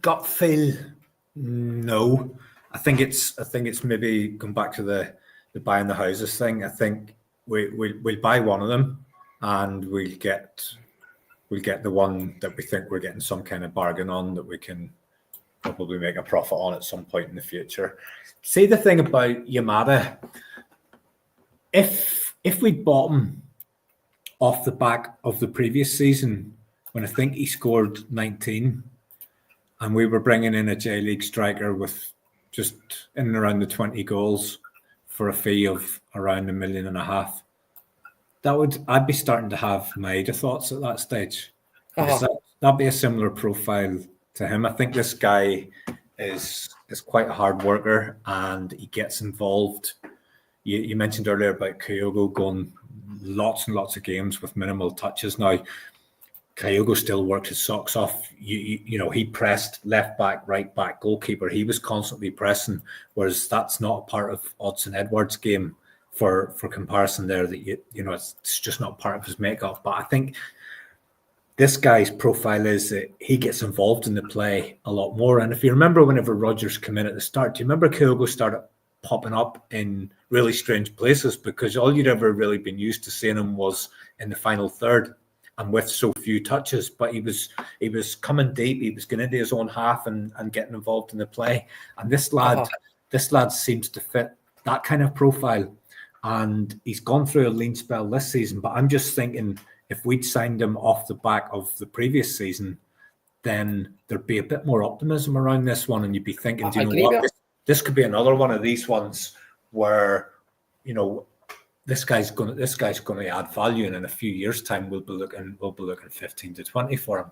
Gut feel, no. I think it's maybe going back to the buying the houses thing. I think we'll buy one of them, and we'll get the one that we think we're getting some kind of bargain on that we can probably make a profit on at some point in the future. See, the thing about Yamada, if we'd bought him off the back of the previous season, when I think he scored 19, and we were bringing in a J League striker with just in and around the 20 goals for a fee of around $1.5 million, I'd be starting to have Maeda thoughts at that stage. Because that'd be a similar profile to him. I think this guy is quite a hard worker and he gets involved. You mentioned earlier about Kyogo going lots and lots of games with minimal touches. Now, Kyogo still worked his socks off. You know, he pressed left back, right back, goalkeeper. He was constantly pressing, whereas that's not a part of Odsonne Edouard's game for comparison there. That you know, it's just not part of his makeup. But I think this guy's profile is that he gets involved in the play a lot more. And if you remember, whenever Rodgers came in at the start, do you remember Kyogo started popping up in really strange places, because all you'd ever really been used to seeing him was in the final third and with so few touches. But he was coming deep, he was getting into his own half and getting involved in the play. And this lad seems to fit that kind of profile. And he's gone through a lean spell this season, but I'm just thinking, if we'd signed him off the back of the previous season, then there'd be a bit more optimism around this one, and you'd be thinking, do you know what? This could be another one of these ones where, you know, this guy's going to add value, and in a few years' time, we'll be looking 15 to 20 for him.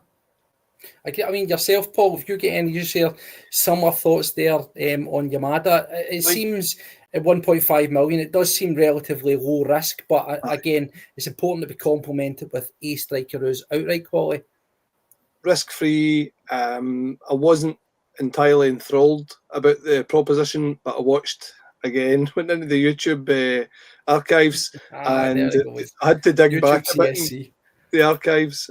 I mean, yourself, Paul, if you get any, you share similar thoughts there on Yamada. It seems at 1.5 million, it does seem relatively low risk, but again, it's important to be complemented with a striker who's outright quality. Risk-free. I wasn't entirely enthralled about the proposition, but I watched again, went into the YouTube archives, and I had to dig back a bit in the archives.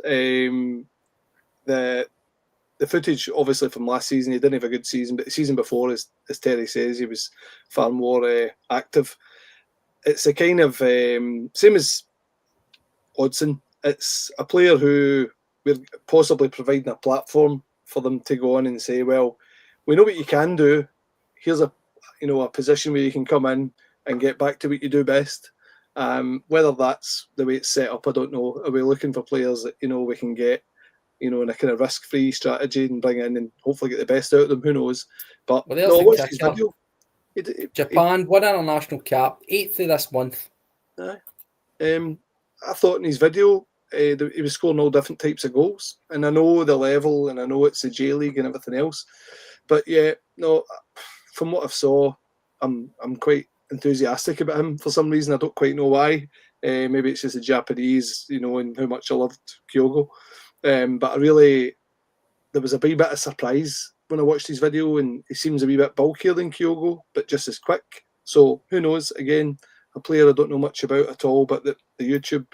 The footage, obviously, from last season, he didn't have a good season, but the season before, as Terry says, he was far more active. It's a kind of same as Hodgson. It's a player who we're possibly providing a platform for them to go on and say, well, we know what you can do. Here's a position where you can come in and get back to what you do best. Whether that's the way it's set up, I don't know. Are we looking for players that we can get in a kind of risk-free strategy and bring in and hopefully get the best out of them? Who knows? But what's his video? Japan, one international cap, 8th of this month. I thought in his video he was scoring all different types of goals, and I know the level, and I know it's the J League and everything else, but from what I've saw, I'm quite enthusiastic about him for some reason. I don't quite know why. Maybe it's just the Japanese, and how much I loved Kyogo. But there was a wee bit of surprise when I watched his video, and he seems a wee bit bulkier than Kyogo, but just as quick. So who knows? Again, a player I don't know much about at all, but the YouTube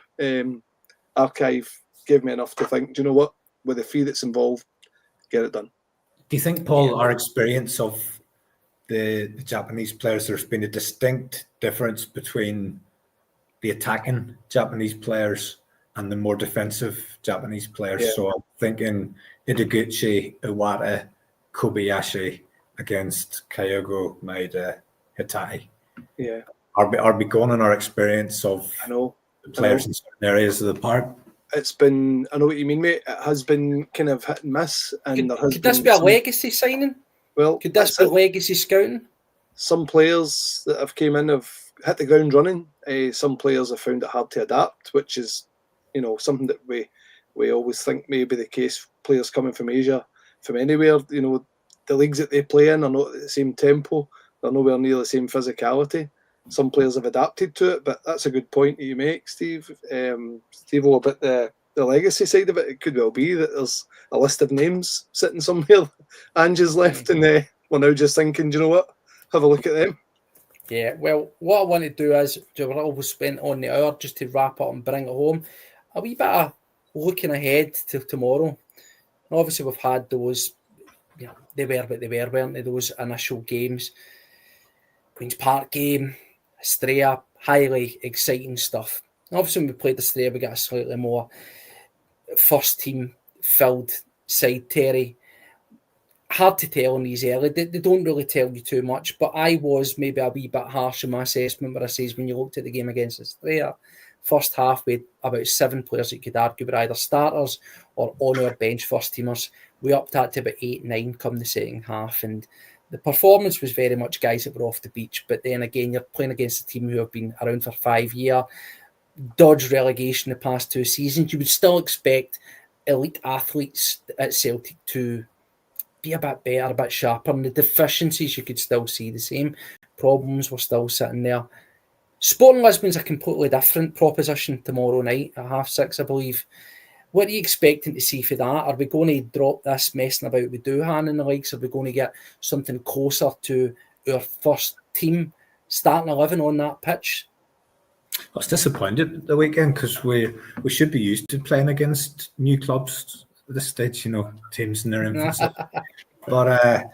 archive gave me enough to think, do you know what? With the fee that's involved, get it done. Do you think, Paul, our experience of the Japanese players, there's been a distinct difference between the attacking Japanese players and the more defensive Japanese players? Yeah. So I'm thinking Ideguchi, Iwata, Kobayashi against Kyogo, Maeda, Hitachi. Yeah. Are we going on our experience of the players in certain areas of the park? It's been, I know what you mean, mate. It has been kind of hit and miss. And could this be a legacy signing? Well, could this be legacy scouting? Some players that have came in have hit the ground running. Some players have found it hard to adapt, which is, something that we always think may be the case. Players coming from Asia, from anywhere, the leagues that they play in are not at the same tempo. They're nowhere near the same physicality. Some players have adapted to it, but that's a good point that you make, Steve. Steve-o, about the legacy side of it, it could well be that there's a list of names sitting somewhere. Ange's left, and we're now just thinking, do you know what? Have a look at them. Yeah, well, what I want to do is, we're always spent on the hour just to wrap up and bring it home. A wee bit of looking ahead to tomorrow. Obviously, we've had those, they were what they were, weren't they? Those initial games. Queen's Park game, Estrella, highly exciting stuff. Obviously, when we played Estrella, we got a slightly more first team filled side, Terry. Hard to tell in these early. They don't really tell you too much, but I was maybe a wee bit harsh in my assessment where I says when you looked at the game against Estrella, first half we had about 7 players that you could argue were either starters or on our bench first teamers. We upped that to about 8-9 come the second half, and the performance was very much guys that were off the beach. But then again, you're playing against a team who have been around for 5 years, dodged relegation the past 2 seasons. You would still expect elite athletes at Celtic to be a bit better, a bit sharper, and the deficiencies you could still see the same. Problems were still sitting there. Sporting Lisbon's a completely different proposition tomorrow night at 6:30, I believe. What are you expecting to see for that? Are we going to drop this messing about with Duhan and the likes? Are we going to get something closer to our first team starting 11 on that pitch? I was disappointed at the weekend because we should be used to playing against new clubs at this stage, teams in their infancy. But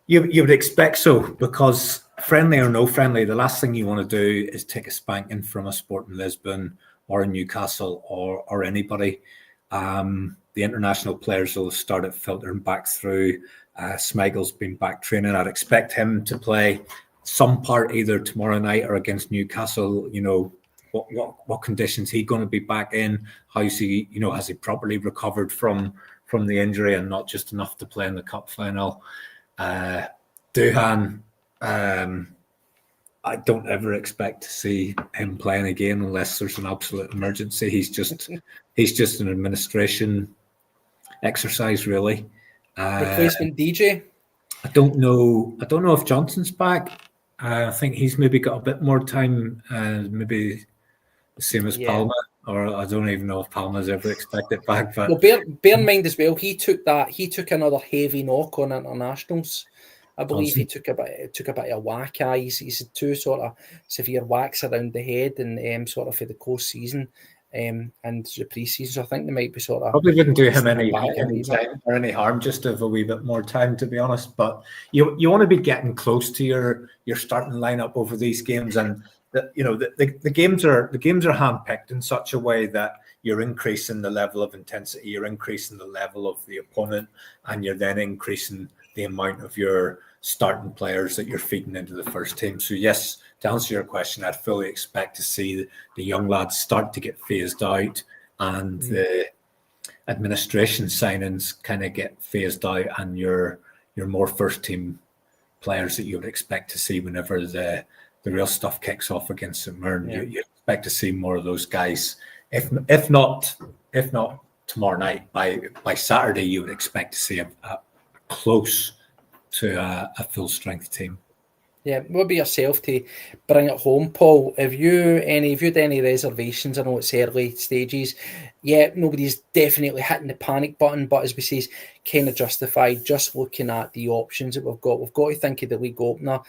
you would expect so, because friendly or no friendly, the last thing you want to do is take a spanking from a Sporting Lisbon or a Newcastle or anybody. The international players will have started filtering back through. Schmeichel's been back training. I'd expect him to play some part either tomorrow night or against Newcastle. What conditions he going to be back in? How's he? Has he properly recovered from the injury and not just enough to play in the cup final? Duhan, I don't ever expect to see him playing again unless there's an absolute emergency. He's just an administration exercise, really. Replacement DJ. I don't know if Johnson's back. I think he's maybe got a bit more time, maybe the same as Palma, or I don't even know if Palma's ever expected back. But well, bear in mind as well, he took another heavy knock on internationals. I believe Johnson. He took a bit of a whack. He's had 2 sort of severe whacks around the head, and sort of for the close season and the pre-season. So I think they might be sort of probably wouldn't do him any time or any harm, just to have a wee bit more time, to be honest. But you want to be getting close to your starting lineup over these games, and the games are handpicked in such a way that you're increasing the level of intensity, you're increasing the level of the opponent, and you're then increasing the amount of your starting players that you're feeding into the first team. So yes, to answer your question, I'd fully expect to see the young lads start to get phased out, and the administration signings kind of get phased out, and your more first team players that you would expect to see whenever the real stuff kicks off against St Mirren. You expect to see more of those guys. If not tomorrow night, by Saturday, you would expect to see a close to a full strength team. Yeah, what would be yourself to bring it home, Paul? Have you had any reservations? I know it's early stages. Yeah, nobody's definitely hitting the panic button, but as we say, kind of justified just looking at the options that we've got. We've got to think of the league opener.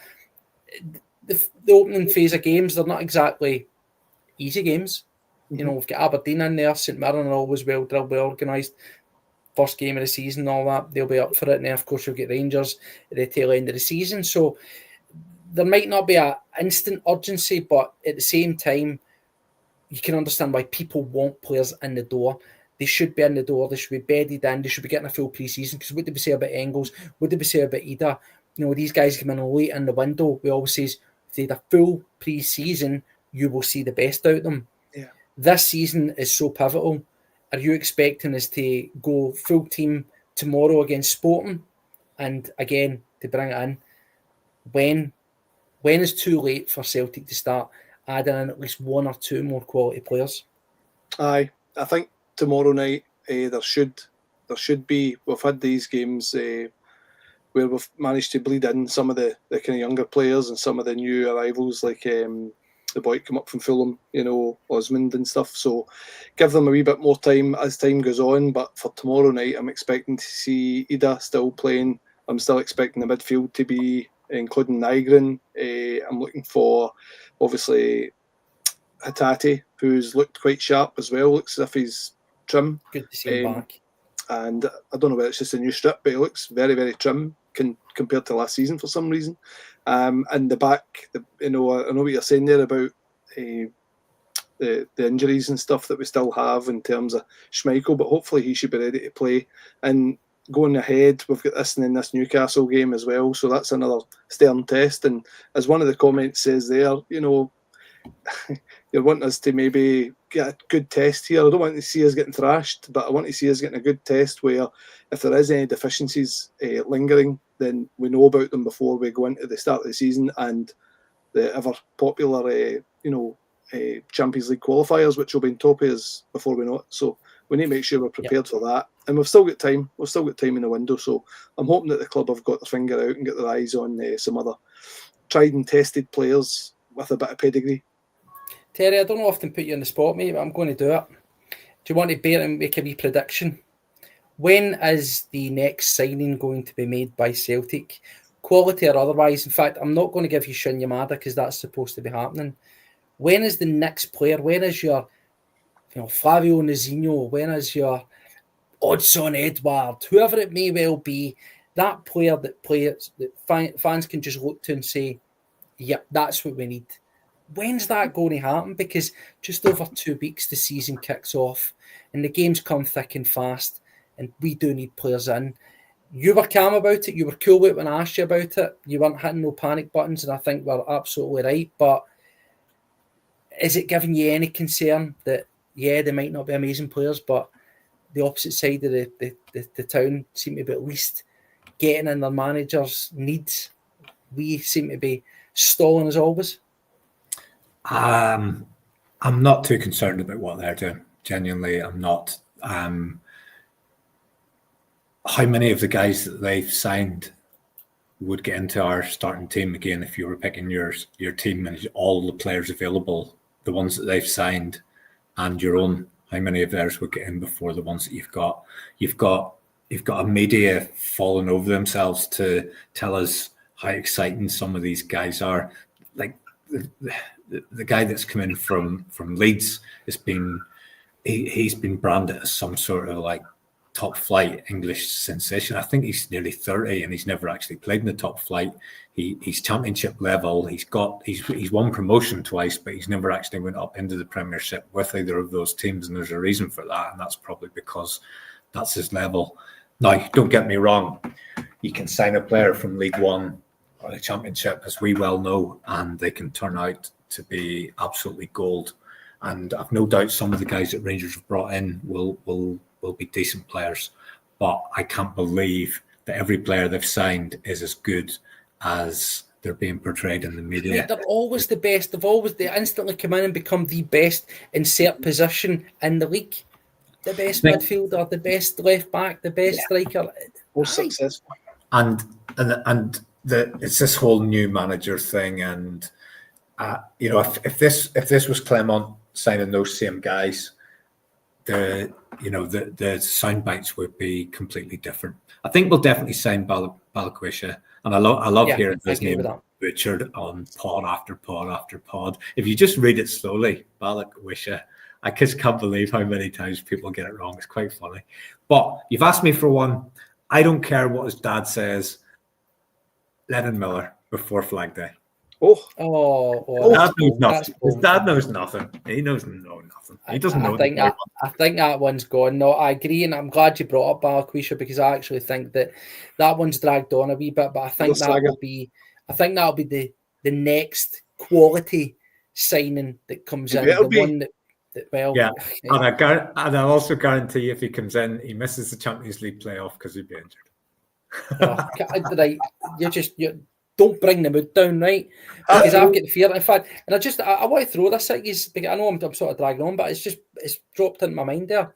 The opening phase of games, they're not exactly easy games. We've got Aberdeen in there, St Mirren are always well organised. First game of the season, all that, they'll be up for it. And then, of course, you'll get Rangers at the tail end of the season. So there might not be an instant urgency, but at the same time, you can understand why people want players in the door. They should be in the door. They should be bedded in. They should be getting a full pre-season. Because what did we say about Engels? What did we say about Ida? These guys come in late in the window. We always say, if they had a full pre-season, you will see the best out of them. Yeah. This season is so pivotal. Are you expecting us to go full team tomorrow against Sporting? And again, to bring it in, when is too late for Celtic to start adding in at least 1 or 2 more quality players? Aye, I think tomorrow night there should be. We've had these games where we've managed to bleed in some of the kind of younger players and some of the new arrivals, like the boy come up from Fulham, Osmond and stuff. So give them a wee bit more time as time goes on. But for tomorrow night, I'm expecting to see Ida still playing. I'm still expecting the midfield to be, including Nygren. I'm looking for, obviously, Hatate, who's looked quite sharp as well. Looks as if he's trim. Good to see him back. And I don't know whether it's just a new strip, but he looks very, very trim compared to last season for some reason. And the back, I know what you're saying there about the injuries and stuff that we still have in terms of Schmeichel, but hopefully he should be ready to play. And going ahead, we've got this and then this Newcastle game as well, so that's another stern test. And as one of the comments says there, you're wanting us to maybe get a good test here. I don't want to see us getting thrashed, but I want to see us getting a good test where if there is any deficiencies lingering, then we know about them before we go into the start of the season and the ever popular, Champions League qualifiers, which will be in top of us before we know it. So we need to make sure we're prepared for that. And we've still got time. We've still got time in the window. So I'm hoping that the club have got their finger out and get their eyes on some other tried and tested players with a bit of pedigree. Terry, I don't often put you on the spot, mate, but I'm going to do it. Do you want to bear and make a wee prediction? When is the next signing going to be made by Celtic? Quality or otherwise? In fact, I'm not going to give you Shin Yamada because that's supposed to be happening. When is the next player? When is your, Flavio Nazinho? When is your Odson Edouard? Whoever it may well be, that player that fans can just look to and say, "Yep, that's what we need." When's that going to happen? Because just over 2 weeks, the season kicks off, and the games come thick and fast, and we do need players in. You were calm about it. You were cool with it when I asked you about it. You weren't hitting no panic buttons, and I think we're absolutely right. But is it giving you any concern that, yeah, they might not be amazing players, but the opposite side of the town seem to be at least getting in their managers' needs? We seem to be stalling as always. I'm not too concerned about what they're doing. Genuinely, I'm not. How many of the guys that they've signed would get into our starting team again if you were picking your team and all the players available, the ones that they've signed and your own? How many of theirs would get in before the ones that you've got? You've got a media falling over themselves to tell us how exciting some of these guys are. Like the guy that's come in from Leeds has been he's been branded as some sort of like top flight English sensation. I think he's nearly 30 and he's never actually played in the top flight. He's championship level. He's won promotion twice, but he's never actually went up into the Premiership with either of those teams, and there's a reason for that, and that's probably because that's his level. Now, don't get me wrong, you can sign a player from League One or the Championship, as we well know, and they can turn out to be absolutely gold. And I've no doubt some of the guys that Rangers have brought in will be decent players, but I can't believe that every player they've signed is as good as they're being portrayed in the media. Mate, they're always the best. They instantly come in and become the best in certain position in the league. The best midfielder, the best left back, the best striker. More successful. And it's this whole new manager thing, and if this was Clement signing those same guys, the sound bites would be completely different. I think we'll definitely sign Balikwisha, and I love hearing his name butchered on pod after pod after pod. If you just read it slowly, Balikwisha, I just can't believe how many times people get it wrong. It's quite funny. But you've asked me for one. I don't care what his dad says. Lennon Miller before Flag Day. Dad knows nothing. His dad knows nothing. He knows nothing. He doesn't know. I think that one's gone. No, I agree, and I'm glad you brought up Balikwisha because I actually think that one's dragged on a wee bit. But I think that'll be the next quality signing that comes in. One that yeah. And I'll also guarantee if he comes in, he misses the Champions League playoff because he'd be injured. Right, you don't bring the mood down, right? Because I've got the fear. In fact, and I want to throw this at you. I know I'm sort of dragging on, but it's dropped into my mind there.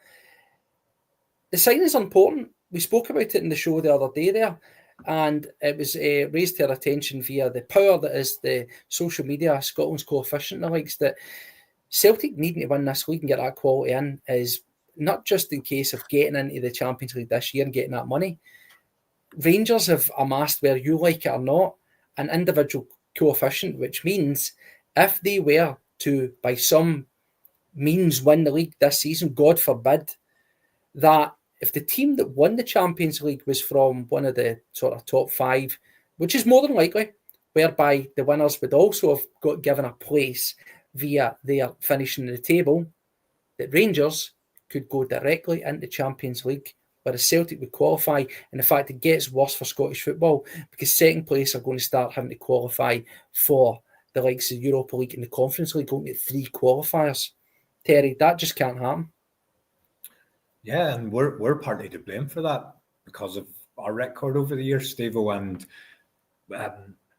The signing is important. We spoke about it in the show the other day there, and it was raised to our attention via the power that is the social media, Scotland's coefficient, and the likes, that Celtic needing to win this league and get that quality in is not just in case of getting into the Champions League this year and getting that money. Rangers have amassed, where you like it or not, an individual coefficient, which means if they were to, by some means, win the league this season, God forbid, that if the team that won the Champions League was from one of the sort of top 5, which is more than likely, whereby the winners would also have got given a place via their finishing in the table, that Rangers could go directly into Champions League, whereas Celtic would qualify. And in fact, it gets worse for Scottish football because second place are going to start having to qualify for the likes of the Europa League and the Conference League, going to 3 qualifiers. Terry, that just can't happen. Yeah, and we're partly to blame for that because of our record over the years, Steve-O, and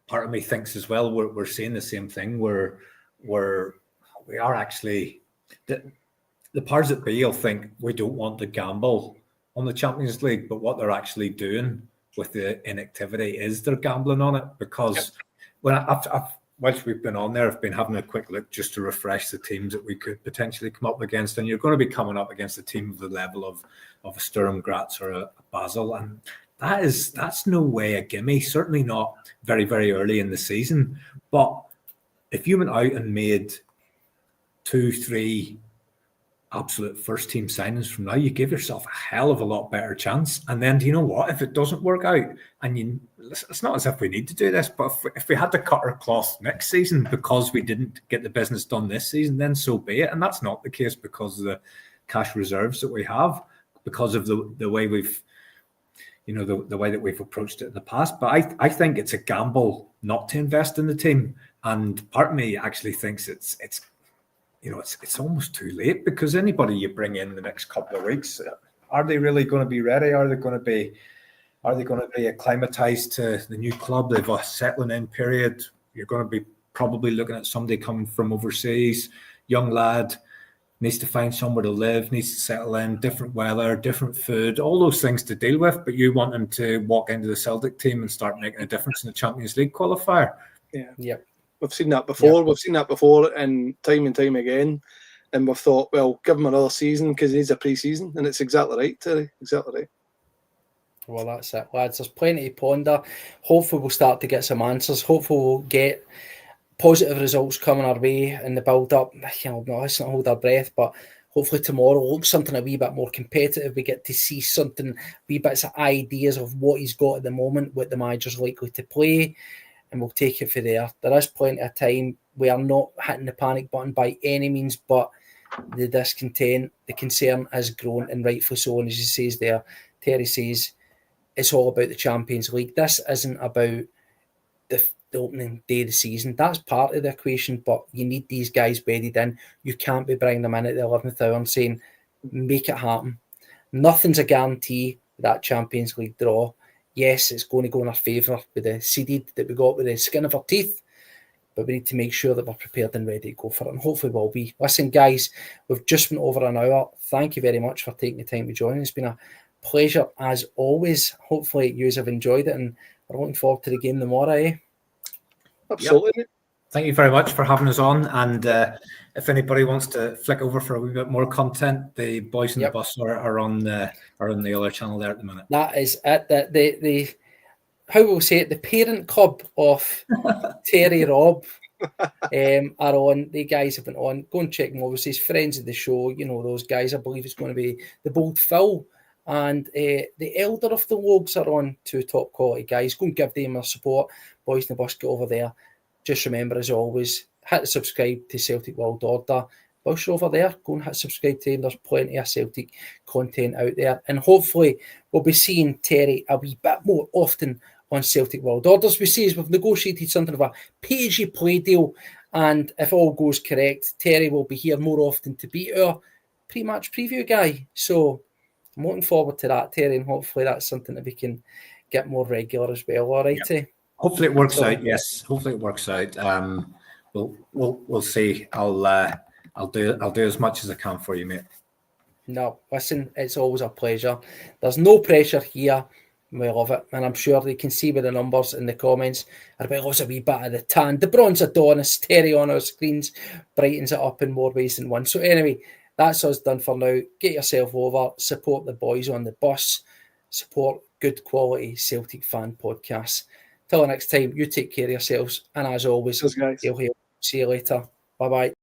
part of me thinks as well we're seeing the same thing where we are actually the powers that be will think we don't want to gamble on the Champions League, but what they're actually doing with the inactivity is they're gambling on it, because when once we've been on there, I've been having a quick look just to refresh the teams that we could potentially come up against, and you're going to be coming up against a team of the level of a Sturm Graz or a Basel, and that's no way a gimme, certainly not very, very early in the season. But if you went out and made 2-3 absolute first team signings from now, you give yourself a hell of a lot better chance. And then, do you know what? If it doesn't work out, and it's not as if we need to do this, but if we had to cut our cloth next season because we didn't get the business done this season, then so be it. And that's not the case because of the cash reserves that we have, because of the way we've, the way that we've approached it in the past. But I think it's a gamble not to invest in the team. And part of me actually thinks it's almost too late, because anybody you bring in the next couple of weeks, are they really going to be ready? Are they going to be acclimatized to the new club? They've a settling in period. You're going to be probably looking at somebody coming from overseas, young lad, needs to find somewhere to live, needs to settle in, different weather, different food, all those things to deal with. But you want him to walk into the Celtic team and start making a difference in the Champions League qualifier. Yeah. Yep. We've seen that before. Yep. We've seen that before, and time again. And we've thought, well, give him another season because he needs a pre-season. And it's exactly right, Terry. Exactly right. Well, that's it, lads. There's plenty to ponder. Hopefully we'll start to get some answers. Hopefully we'll get positive results coming our way in the build-up. Let's not hold our breath, but hopefully tomorrow looks something a wee bit more competitive. We get to see something, wee bits of ideas of what he's got at the moment, what the manager's likely to play, and we'll take it from there. There is plenty of time. We are not hitting the panic button by any means, but the discontent, the concern has grown, and rightfully so. And as he says there, Terry says, it's all about the Champions League. This isn't about the opening day of the season. That's part of the equation, but you need these guys bedded in. You can't be bringing them in at the 11th hour and saying, make it happen. Nothing's a guarantee that Champions League draw. Yes, it's going to go in our favour with the seeded that we got with the skin of our teeth, but we need to make sure that we're prepared and ready to go for it, and hopefully we'll be. Listen, guys, we've just been over an hour. Thank you very much for taking the time to join. It's been a pleasure as always. Hopefully you have enjoyed it, and we're looking forward to the game tomorrow, eh? Absolutely. Yep. Thank you very much for having us on. And if anybody wants to flick over for a wee bit more content, the boys in the bus are on the other channel there at the minute. That is it. The how will we say it? The parent club of Terry Robb are on. The guys have been on. Go and check them. Obviously, he's friends of the show. You know those guys. I believe it's going to be the Bold Phil and the Elder of the Logs are on. Two top quality guys. Go and give them their support. Boys in the bus, get over there. Just remember, as always, hit subscribe to Celtic World Order. Whilst you're over there, go and hit subscribe to him. There's plenty of Celtic content out there. And hopefully we'll be seeing Terry a wee bit more often on Celtic World Order. As we see, we've negotiated something of a pay-as-you-play deal. And if all goes correct, Terry will be here more often to be our pre-match preview guy. So I'm looking forward to that, Terry, and hopefully that's something that we can get more regular as well. All right, Yep. Hopefully it works out. Yes, hopefully it works out. We'll see. I'll do as much as I can for you, mate. No, listen, it's always a pleasure. There's no pressure here. We love it, and I'm sure they can see with the numbers in the comments. Everybody loves a wee bit of the tan. The bronze Adonis stereo on our screens brightens it up in more ways than one. So anyway, that's us done for now. Get yourself over, support the boys on the bus, support good quality Celtic fan podcasts. Till next time, you take care of yourselves, and as always, Cheers, guys. see you later. Bye-bye.